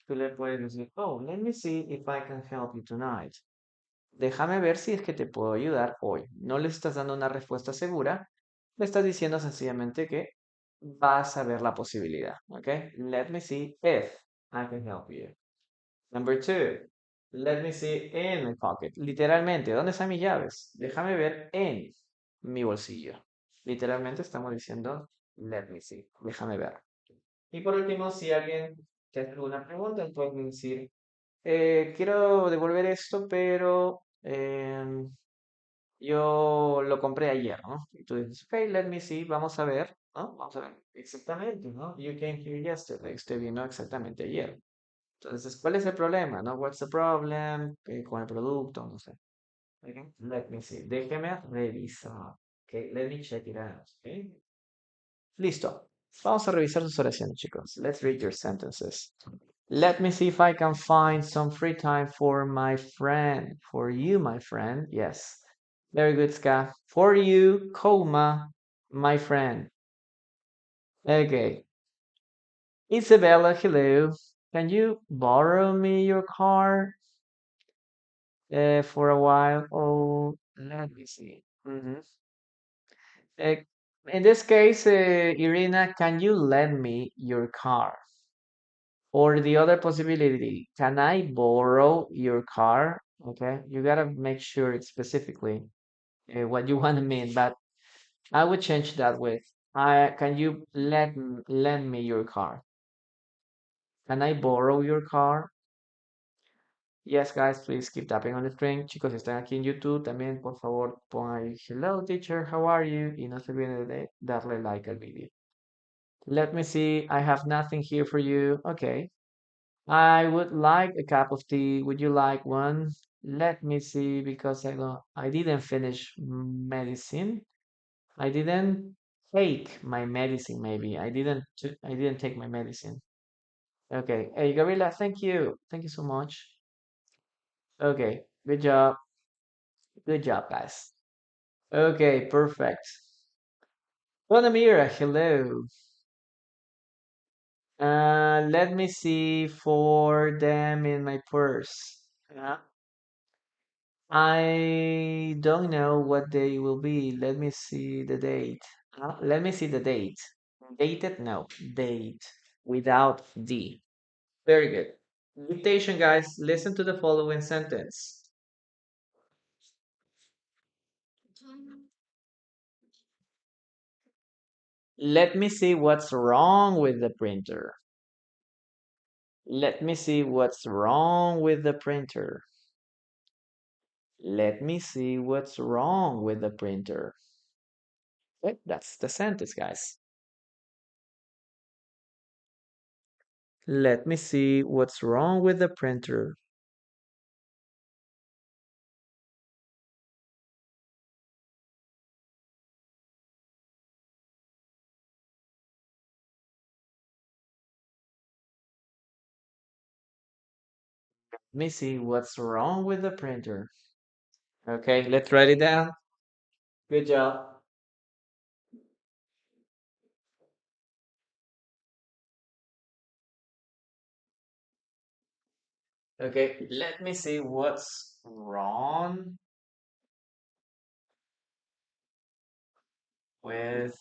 Tú le puedes decir, oh, let me see if I can help you tonight. Déjame ver si es que te puedo ayudar hoy. No le estás dando una respuesta segura, le estás diciendo sencillamente que vas a ver la posibilidad, ¿ok? Let me see if I can help you. Number two, let me see in my pocket. Literalmente, ¿dónde están mis llaves? Déjame ver en mi bolsillo. Literalmente estamos diciendo, let me see, déjame ver. Y por último, si alguien te hace alguna pregunta, puedes decir, quiero devolver esto, pero yo lo compré ayer, ¿no? Y tú dices, ok, let me see, vamos a ver, ¿no? Vamos a ver, exactamente, ¿no? You came here yesterday, usted vino exactamente ayer. Entonces, ¿cuál es el problema, no? What's the problem con el producto? No sé. Ok, let me see, déjeme revisar. Ok, let me check it out. Ok, listo. Vamos a revisar sus oraciones, chicos. Let's read your sentences. Let me see if I can find some free time for my friend. For you, my friend. Yes. Very good, Ska. For you, comma, my friend. Okay. Isabella, hello. Can you borrow me your car for a while? Oh, let me see. Uh, in this case, Irina, can you lend me your car? Or the other possibility, can I borrow your car? Okay, you gotta make sure it's specifically what you want to mean, but I would change that with, can you lend me your car? Can I borrow your car? Yes, guys, please keep tapping on the screen. Chicos, si están aquí en YouTube, también por favor pongan ahí, hello teacher, how are you? Y no se olviden de darle like al video. Let me see, I have nothing here for you. Okay. I would like a cup of tea. Would you like one? Let me see, because I didn't finish medicine. I didn't take my medicine, maybe. I didn't take my medicine. Okay. Hey, Gabriela, thank you. Thank you so much. Okay. Good job. Good job, guys. Okay, perfect. Bonamira, hello. Let me see for them in my purse. Yeah. I don't know what day will be. Let me see the date. Let me see the date. Dated? No. Date. Without D. Very good. Dictation, guys. Listen to the following sentence. Let me see what's wrong with the printer. Let me see what's wrong with the printer. Let me see what's wrong with the printer. Okay, that's the sentence, guys. Let me see what's wrong with the printer. Let me see what's wrong with the printer. Okay, let's write it down. Good job. Okay, let me see what's wrong with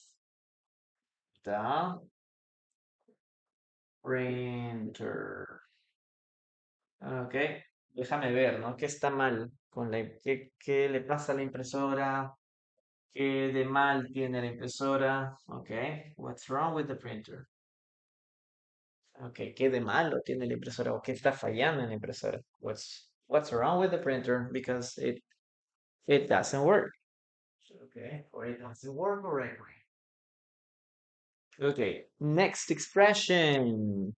the printer. Okay, déjame ver, ¿no? ¿Qué está mal con qué le pasa a la impresora? ¿Qué de mal tiene la impresora? Okay, what's wrong with the printer? Okay, ¿qué de malo tiene la impresora o qué está fallando en la impresora? What's wrong with the printer because it doesn't work. Okay, or it doesn't work correctly. Okay, next expression.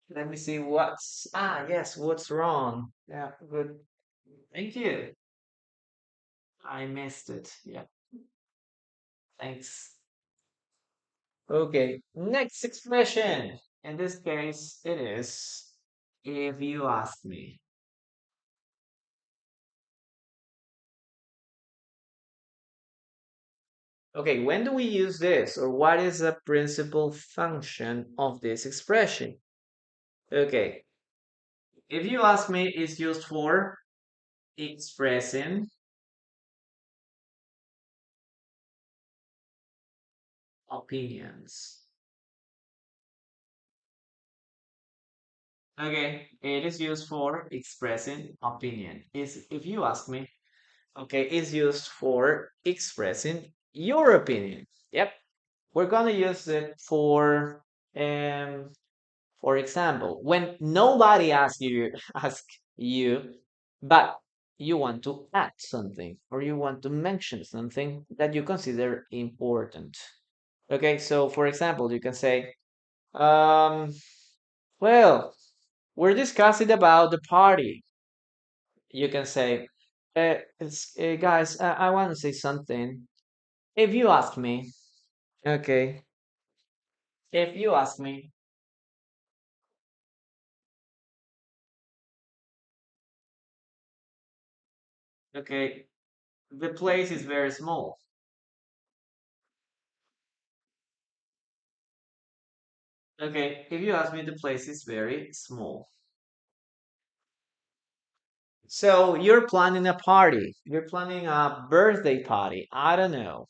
Let me see yes, what's wrong? Yeah, good. Thank you. I missed it. Yeah, thanks. Okay, next expression. In this case, it is if you ask me. Okay, when do we use this? Or what is the principal function of this expression? Okay, if you ask me, it's used for expressing opinions. Okay, it is used for expressing opinion. Is if you ask me, okay, it's used for expressing your opinion. Yep, we're gonna use it um for example, when nobody asks you ask you, but you want to add something or you want to mention something that you consider important. Okay, so for example, you can say, um, well, we're discussing about the party. You can say, guys, I want to say something. If you ask me, okay, if you ask me, okay, the place is very small. Okay, if you ask me, the place is very small. So you're planning a party. You're planning a birthday party. I don't know.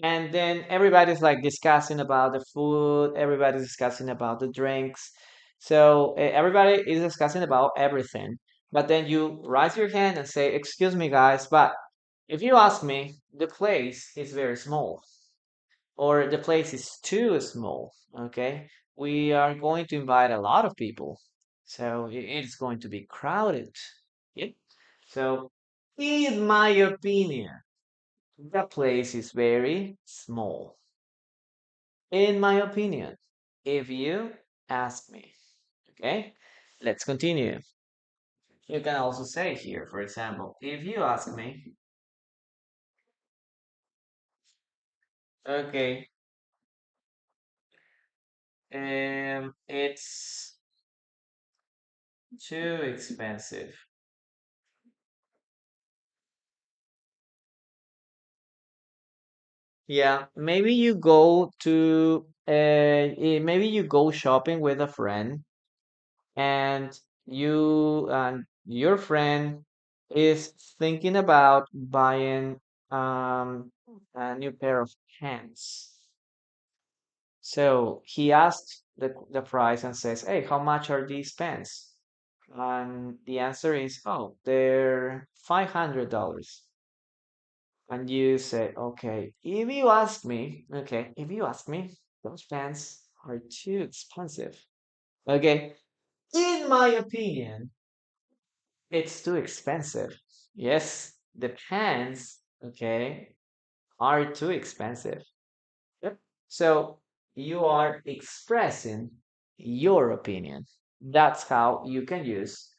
And then everybody's like discussing about the food. Everybody's discussing about the drinks. So everybody is discussing about everything. But then you raise your hand and say, "Excuse me, guys, but if you ask me, the place is very small, or the place is too small." Okay, we are going to invite a lot of people, so it's going to be crowded. Yep. So, in my opinion, the place is very small. In my opinion, if you ask me. Okay, let's continue. You can also say here, for example, if you ask me, okay, it's too expensive. Yeah, maybe you go to maybe you go shopping with a friend, and you and your friend is thinking about buying a new pair of pants. So he asked the price and says, "Hey, how much are these pants?" And the answer is, "Oh, they're $500." And you say, "Okay, if you ask me, okay, if you ask me, those pants are too expensive." Okay, in my opinion, it's too expensive. Yes, the pants, okay, are too expensive. Yep. So you are expressing your opinion. That's how you can use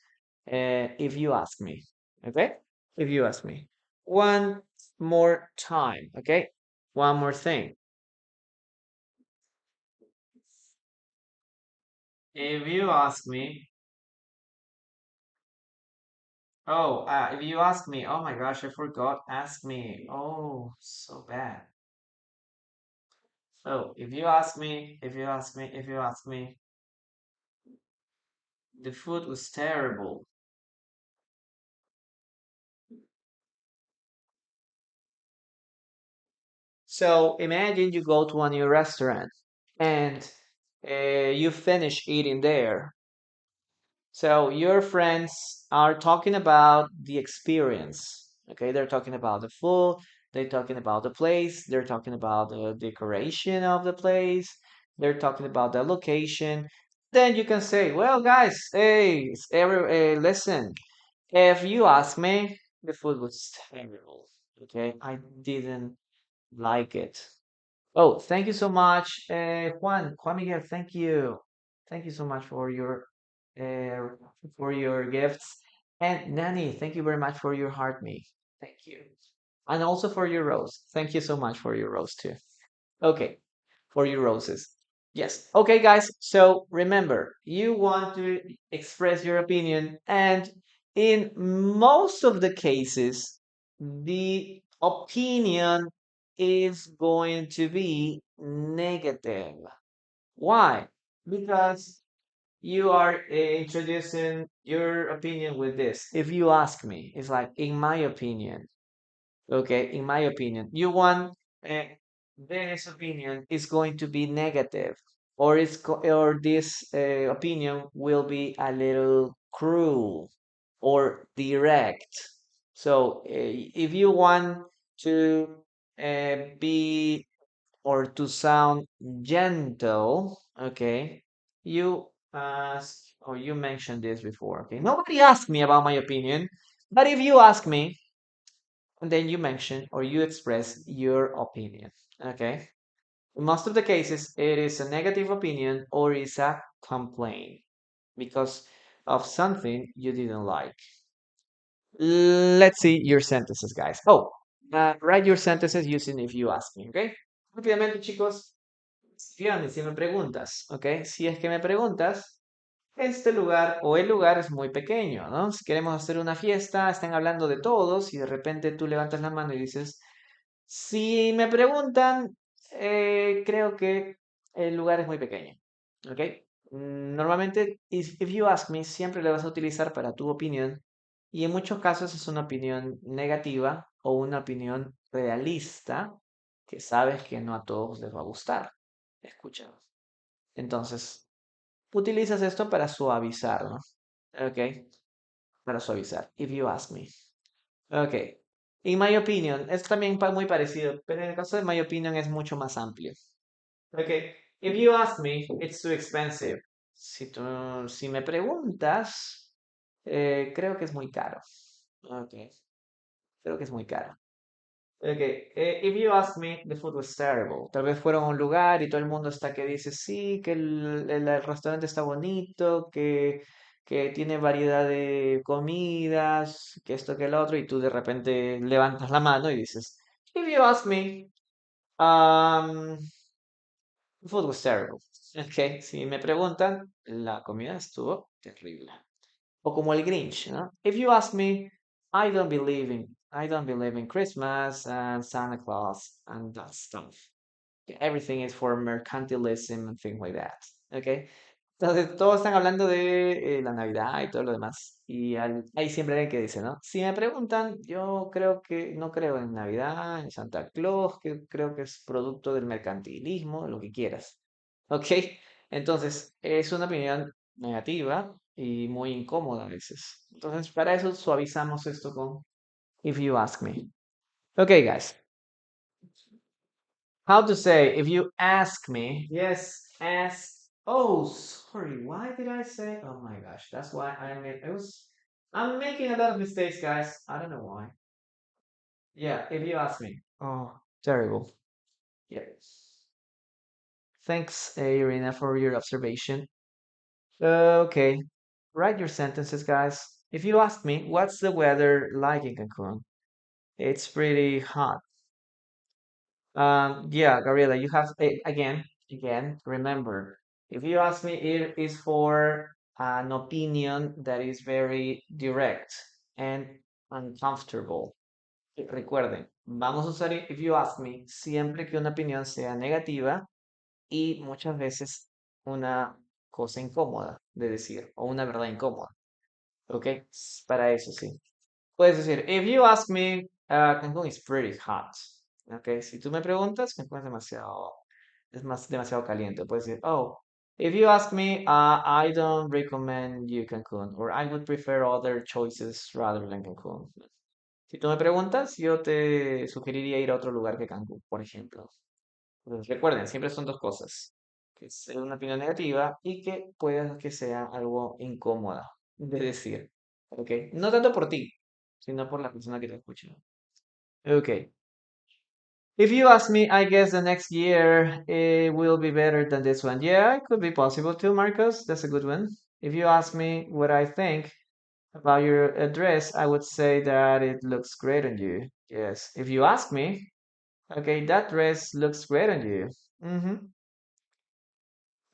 if you ask me. Okay? If you ask me. One more time. Okay? One more thing. If you ask me, oh, if you ask me, oh my gosh, I forgot, ask me. Oh, so bad. So if you ask me, if you ask me, if you ask me, the food was terrible. So imagine you go to a new restaurant and you finish eating there. So your friends are talking about the experience. Okay, they're talking about the food, they're talking about the place, they're talking about the decoration of the place, they're talking about the location. Then you can say, "Well, guys, hey, listen, if you ask me, the food was terrible. Okay, I didn't like it." Oh, thank you so much, Juan Miguel. Thank you so much uh, for your gifts, and Nanny. Thank you very much for your heart, me. Thank you, and also for your rose. Thank you so much for your rose too. Okay, for your roses. Yes. Okay, guys. So remember, you want to express your opinion, and in most of the cases, the opinion is going to be negative. Why? Because you are introducing your opinion with this. If you ask me, it's like, in my opinion. Okay, in my opinion, you want uh, this opinion is going to be negative, or or this opinion will be a little cruel or direct. So, if you want to be or to sound gentle, okay, you ask or you mentioned this before. Okay, nobody asked me about my opinion, but if you ask me, and then you mention or you express your opinion. Okay. In most of the cases, it is a negative opinion or is a complaint because of something you didn't like. Let's see your sentences, guys. Oh, write your sentences using if you ask me, ¿ok? Rápidamente, chicos, si me preguntas, ¿ok? Si es que me preguntas, este lugar o el lugar es muy pequeño, ¿no? Si queremos hacer una fiesta, están hablando de todos y de repente tú levantas la mano y dices, si me preguntan, creo que el lugar es muy pequeño, ¿ok? Normalmente, if you ask me, siempre le vas a utilizar para tu opinión y en muchos casos es una opinión negativa o una opinión realista que sabes que no a todos les va a gustar. Escucha. Entonces, utilizas esto para suavizar, ¿no? Ok, para suavizar. If you ask me. Ok. In my opinion, es también muy parecido, pero en el caso de my opinion es mucho más amplio. Ok. If you ask me, it's too expensive. Si me preguntas, creo que es muy caro. Ok. Creo que es muy caro. Okay, if you ask me, the food was terrible. Tal vez fueron a un lugar y todo el mundo está que dice, sí, que el restaurante está bonito, que tiene variedad de comidas, que esto, que el otro, y tú de repente levantas la mano y dices, if you ask me, um, the food was terrible. Okay, si me preguntan, la comida estuvo terrible. O como el Grinch, ¿no? If you ask me, I don't believe in Christmas and Santa Claus and that stuff. Everything is for mercantilism and things like that. Okay? Entonces, todos están hablando de la Navidad y todo lo demás. Y hay siempre alguien que dice, ¿no? Si me preguntan, yo creo que no creo en Navidad, en Santa Claus, que creo que es producto del mercantilismo, lo que quieras. ¿Ok? Entonces, es una opinión negativa y muy incómoda a veces. Entonces, para eso suavizamos esto con if you ask me. Okay, guys. How to say if you ask me? Yes, ask. Oh, sorry. Why did I say? Oh my gosh, that's why I made. It was. I'm making a lot of mistakes, guys. I don't know why. Yeah, if you ask me. Oh, terrible. Yeah. Thanks, Irina, for your observation. Okay, write your sentences, guys. If you ask me, what's the weather like in Cancun? It's pretty hot. Yeah, Gabriela, you have again, remember, if you ask me, it is for an opinion that is very direct and uncomfortable. Recuerden, vamos a usar if you ask me siempre que una opinión sea negativa y muchas veces una cosa incómoda de decir o una verdad incómoda. ¿Ok? Para eso sí. Puedes decir, if you ask me, Cancún is pretty hot. Ok, si tú me preguntas, Cancún es demasiado caliente. Puedes decir, oh, if you ask me, I don't recommend you Cancún, or I would prefer other choices rather than Cancún. Si tú me preguntas, yo te sugeriría ir a otro lugar que Cancún, por ejemplo. Entonces, recuerden, siempre son dos cosas, que es una opinión negativa y que puede que sea algo incómoda de decir. ¿Ok? No tanto por ti, sino por la persona que te escucha. Okay. If you ask me, I guess the next year it will be better than this one. Yeah, it could be possible too, Marcos. That's a good one. If you ask me what I think about your dress, I would say that it looks great on you. Yes. If you ask me, okay, that dress looks great on you. Mm-hmm.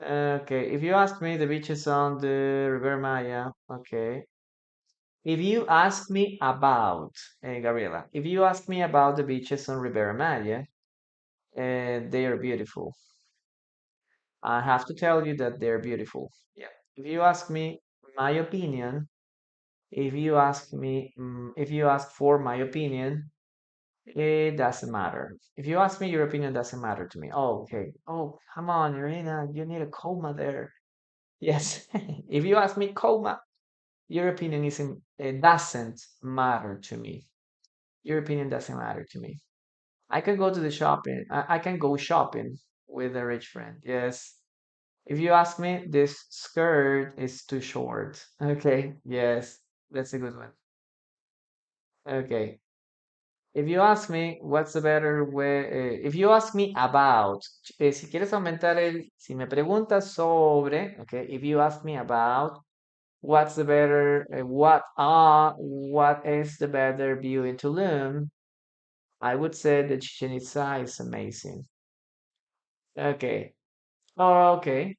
Okay. If you ask me, the beaches on the Riviera Maya. Okay. If you ask me about, Gabriela, if you ask me about the beaches on Riviera Maya, they are beautiful. I have to tell you that they're beautiful. Yeah. If you ask me my opinion, if you ask for my opinion, it doesn't matter. If you ask me, your opinion doesn't matter to me. Oh, okay. Oh, come on, Irina, you need a comma there. Yes. If you ask me comma, your opinion isn't, it doesn't matter to me. Your opinion doesn't matter to me. I can go to the shopping. I can go shopping with a rich friend. Yes. If you ask me, this skirt is too short. Okay. Yes. That's a good one. Okay. If you ask me what's the better way, if you ask me about, si quieres aumentar si me preguntas sobre, okay, if you ask me about what's the better, what is the better view in Tulum, I would say that Chichen Itza is amazing. Okay. Oh, okay.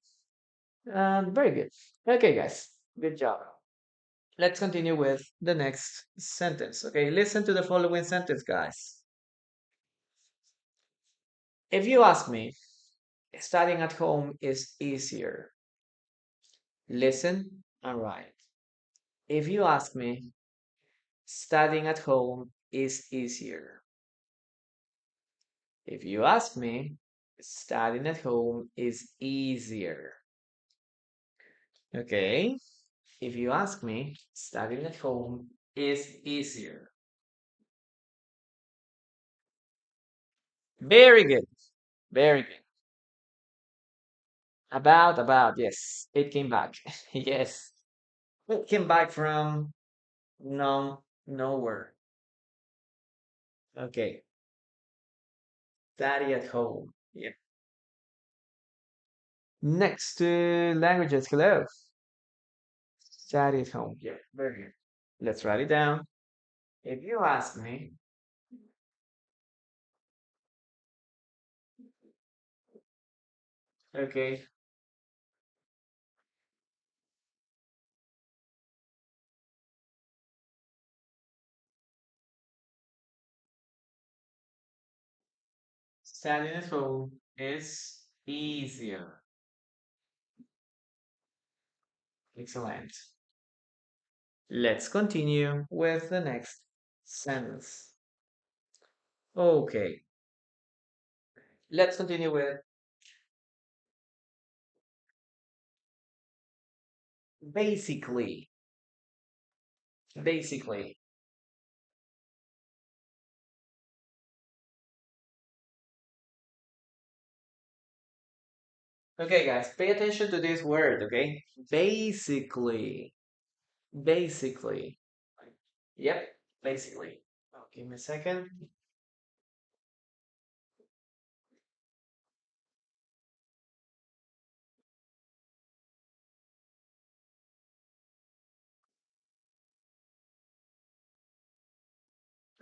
Very good. Okay, guys. Good job. Let's continue with the next sentence. Okay, listen to the following sentence, guys. If you ask me, studying at home is easier. Listen and write. If you ask me, studying at home is easier. If you ask me, studying at home is easier. Okay? If you ask me, studying at home is easier. Very good. Very good. Yes. It came back. Yes. It came back from nowhere. Okay. Study at home. Yep. Next languages. Hello. Study at home. Yeah. Very good. Let's write it down. If you ask me, okay, studying at home is easier. Excellent. Let's continue with the next sentence. Okay, let's continue with basically. Basically. Okay, guys, pay attention to this word, okay? Basically. Basically. Yep, basically. Oh, give me a second.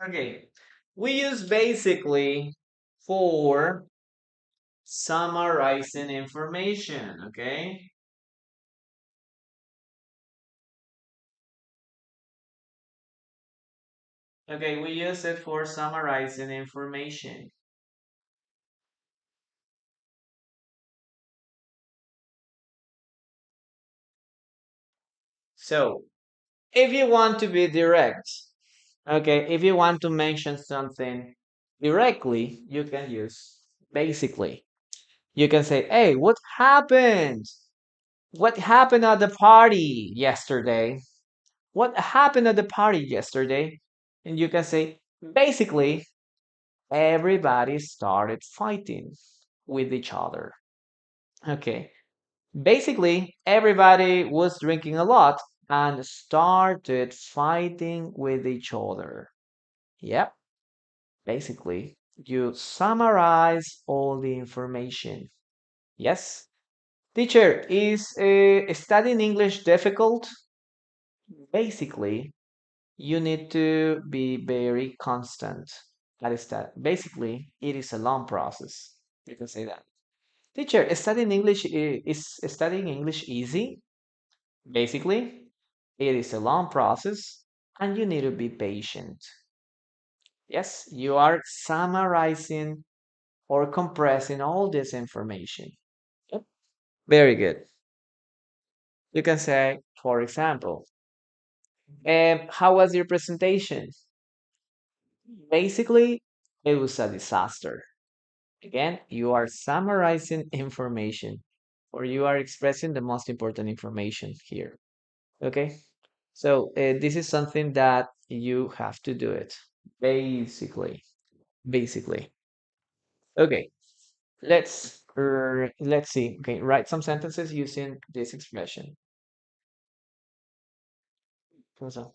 Okay, we use basically for summarizing information, okay? Okay, we use it for summarizing information. So, if you want to be direct, okay, if you want to mention something directly, you can use basically. You can say, hey, what happened? What happened at the party yesterday? What happened at the party yesterday? And you can say, basically, everybody started fighting with each other. Okay. Basically, everybody was drinking a lot and started fighting with each other. Yep. Basically, you summarize all the information. Yes. Teacher, is studying English difficult? Basically, you need to be very constant. That is that. Basically, it is a long process. You can say that. Teacher, is studying English easy? Basically, it is a long process and you need to be patient. Yes, you are summarizing or compressing all this information. Yep. Very good. You can say, for example, how was your presentation? Basically, it was a disaster. Again, you are summarizing information or you are expressing the most important information here. Okay? So, this is something that you have to do it. Basically. Basically. Okay. Let's see. Okay, write some sentences using this expression. So,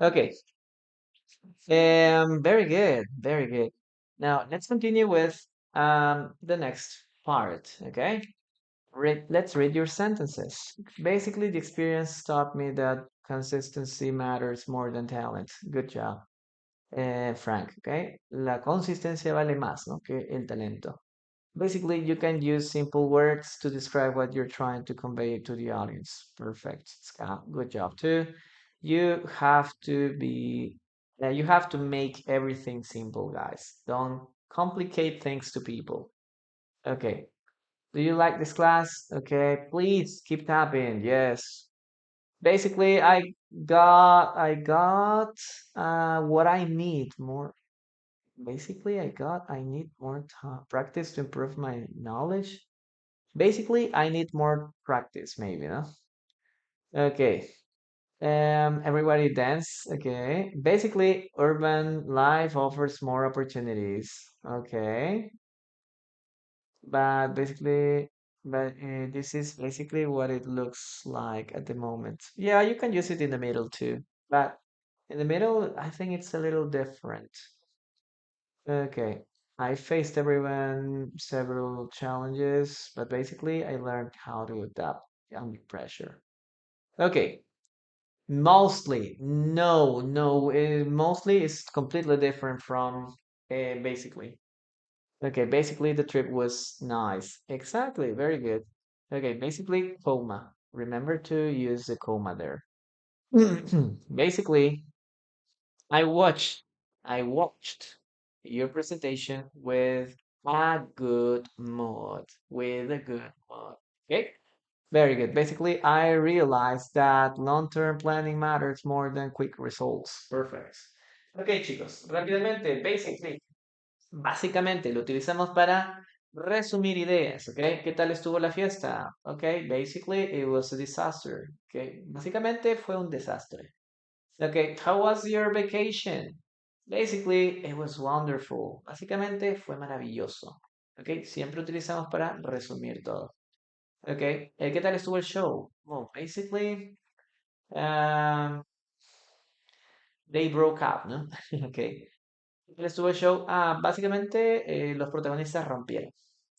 okay. Very good, very good. Now let's continue with the next part. Okay, let's read your sentences. Basically, the experience taught me that consistency matters more than talent. Good job, Frank. Okay, la consistencia vale más, ¿no? Que el talento. Basically, you can use simple words to describe what you're trying to convey to the audience. Perfect, Scott. Good job too. You have to make everything simple, guys. Don't complicate things to people. Okay. Do you like this class? Okay. Please keep tapping. Yes. Basically, I got what I need more. Basically, I need more practice to improve my knowledge. Basically, I need more practice, maybe, no? Okay. Everybody dance. Okay. Basically, urban life offers more opportunities. Okay. But basically, this is basically what it looks like at the moment. Yeah, you can use it in the middle too. But in the middle, I think it's a little different. Okay. I faced everyone several challenges, but basically I learned how to adapt under pressure. Okay. Mostly, no, no. Mostly is completely different from basically. Okay, basically the trip was nice. Exactly, very good. Okay, basically coma. Remember to use the coma there. Basically, I watched I watched your presentation with a good mood. With a good mood. Okay? Very good. Basically, I realized that long-term planning matters more than quick results. Perfect. Ok, chicos, rápidamente, básicamente lo utilizamos para resumir ideas, ¿ok? ¿Qué tal estuvo la fiesta? Ok, basically it was a disaster, ¿ok? Básicamente fue un desastre. Ok, how was your vacation? Basically it was wonderful. Básicamente fue maravilloso. Ok, siempre utilizamos para resumir todo. Ok, ¿qué tal estuvo el show? Well, basically, um, they broke up, ¿no? Ok, ¿qué tal estuvo el show? Básicamente los protagonistas rompieron.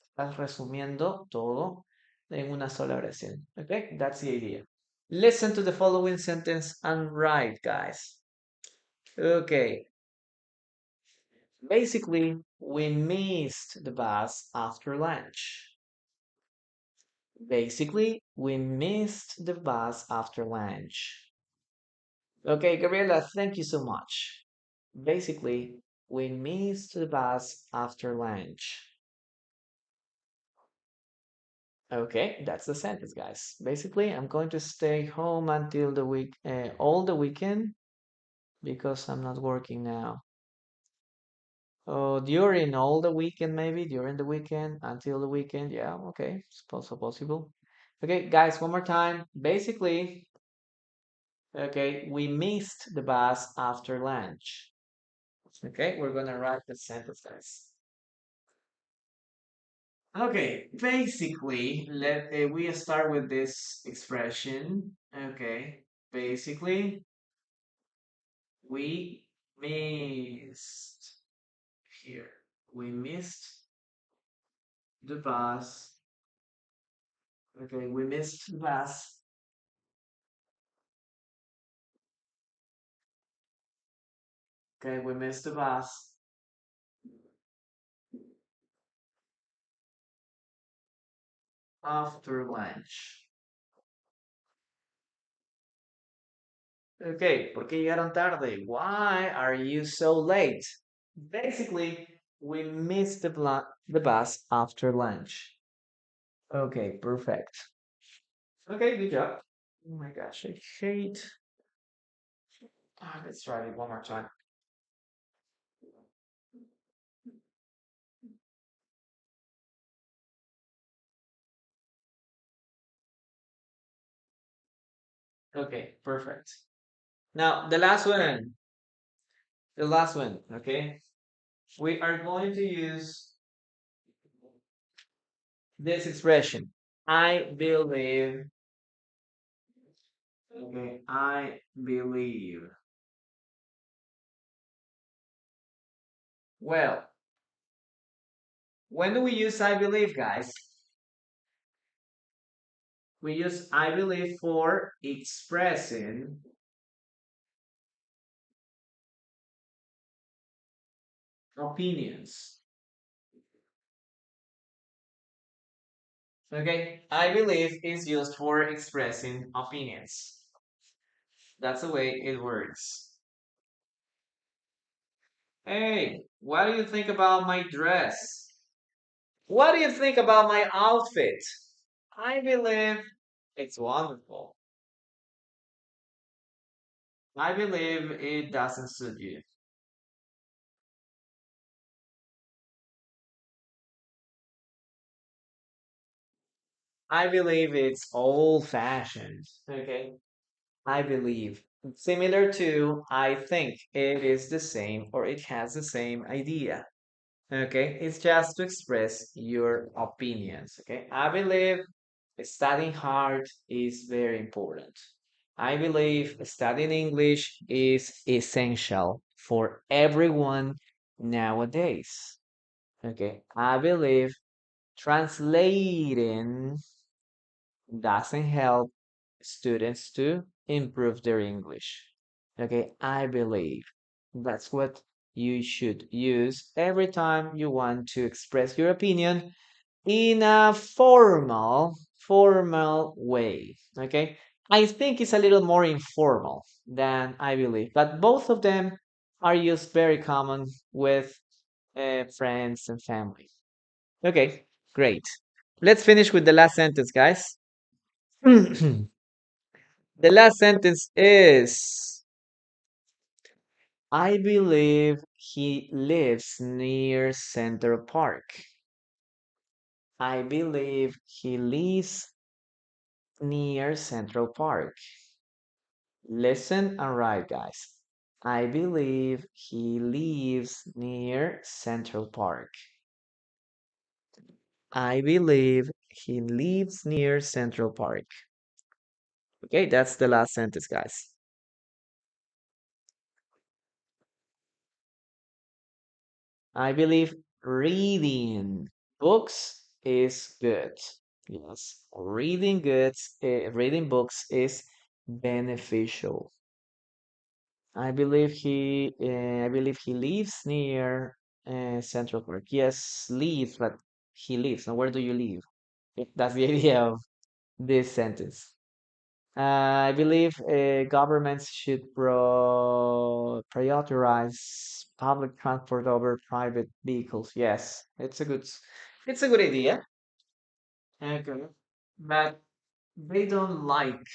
Estás resumiendo todo en una sola oración. Ok, that's the idea. Listen to the following sentence and write, guys. Okay, basically, we missed the bus after lunch. Basically, we missed the bus after lunch. Okay, Gabriela, thank you so much. Basically, we missed the bus after lunch. Okay, that's the sentence, guys. Basically, I'm going to stay home until the all the weekend because I'm not working now. Oh, during all the weekend, maybe during the weekend, until the weekend. Yeah, okay, it's also possible. Okay, guys, one more time. Basically, okay, we missed the bus after lunch. Okay, we're gonna write the sentence, guys. Okay, basically, we start with this expression. Okay, basically, we missed here. We missed the bus Okay, we missed the bus. Okay, we missed the bus after lunch. Okay, ¿por qué llegaron tarde? Why are you so late? Basically, we missed the bus after lunch. Okay, perfect. Okay, good job. Oh my gosh, I hate. Let's try it one more time. Okay, perfect. Now, the last one. The last one, okay? We are going to use this expression. I believe. Okay, I believe. Well, when do we use I believe, guys? We use I believe for expressing opinions. Okay, I believe is used for expressing opinions. That's the way it works. Hey, what do you think about my dress? What do you think about my outfit? I believe it's wonderful. I believe it doesn't suit you. I believe it's old fashioned. Okay. I believe. Similar to I think it is the same or it has the same idea. Okay. It's just to express your opinions. Okay. I believe studying hard is very important. I believe studying English is essential for everyone nowadays. Okay. I believe translating doesn't help students to improve their English. Okay, I believe that's what you should use every time you want to express your opinion in a formal way. Okay, I think it's a little more informal than I believe, but both of them are used very common with friends and family. Okay, great. Let's finish with the last sentence, guys. The last sentence is I believe he lives near Central Park. I believe he lives near Central Park. Listen and write, guys. I believe he lives near Central Park. I believe he lives near Central Park. Okay, that's the last sentence, guys. I believe reading books is good. Yes, reading books is beneficial. I believe he lives near Central Park. Yes, lives, but he lives. Now, where do you live? That's the idea of this sentence. I believe governments should prioritize public transport over private vehicles. Yes, it's a good idea. Okay, but they don't like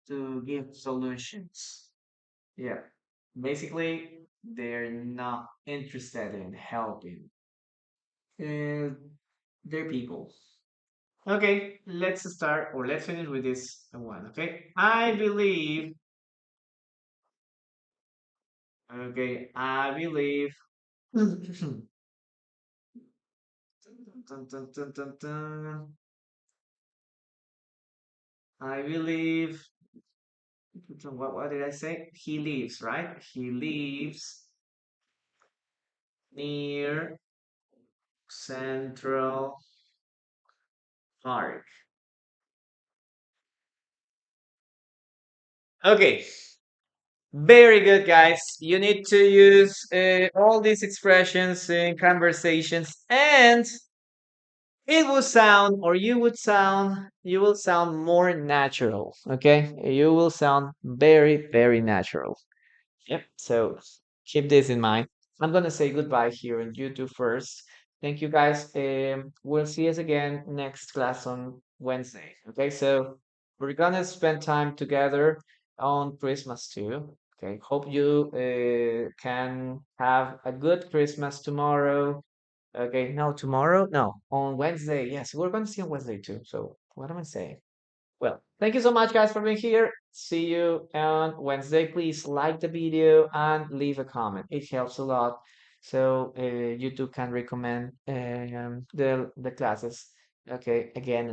to give solutions. Yeah, basically, they're not interested in helping uh, their people. Okay, let's start or let's finish with this one. Okay, I believe. Okay, I believe. Dun, dun, dun, dun, dun, dun. I believe. What did I say? He lives, right? He lives near Central Park. Okay, very good, guys. You need to use all these expressions in conversations, and it will sound, or you will sound more natural. Okay, you will sound very, very natural. Yep. So keep this in mind. I'm gonna say goodbye here on YouTube first. Thank you, guys. We'll see us again next class on Wednesday. Okay, so we're gonna spend time together on Christmas too. Okay, hope you can have a good Christmas tomorrow. Okay, no, tomorrow? No, on Wednesday. Yes, we're gonna see on Wednesday too. So what am I saying? Well, thank you so much, guys, for being here. See you on Wednesday. Please like the video and leave a comment. It helps a lot. So YouTube can recommend the classes. Okay, again.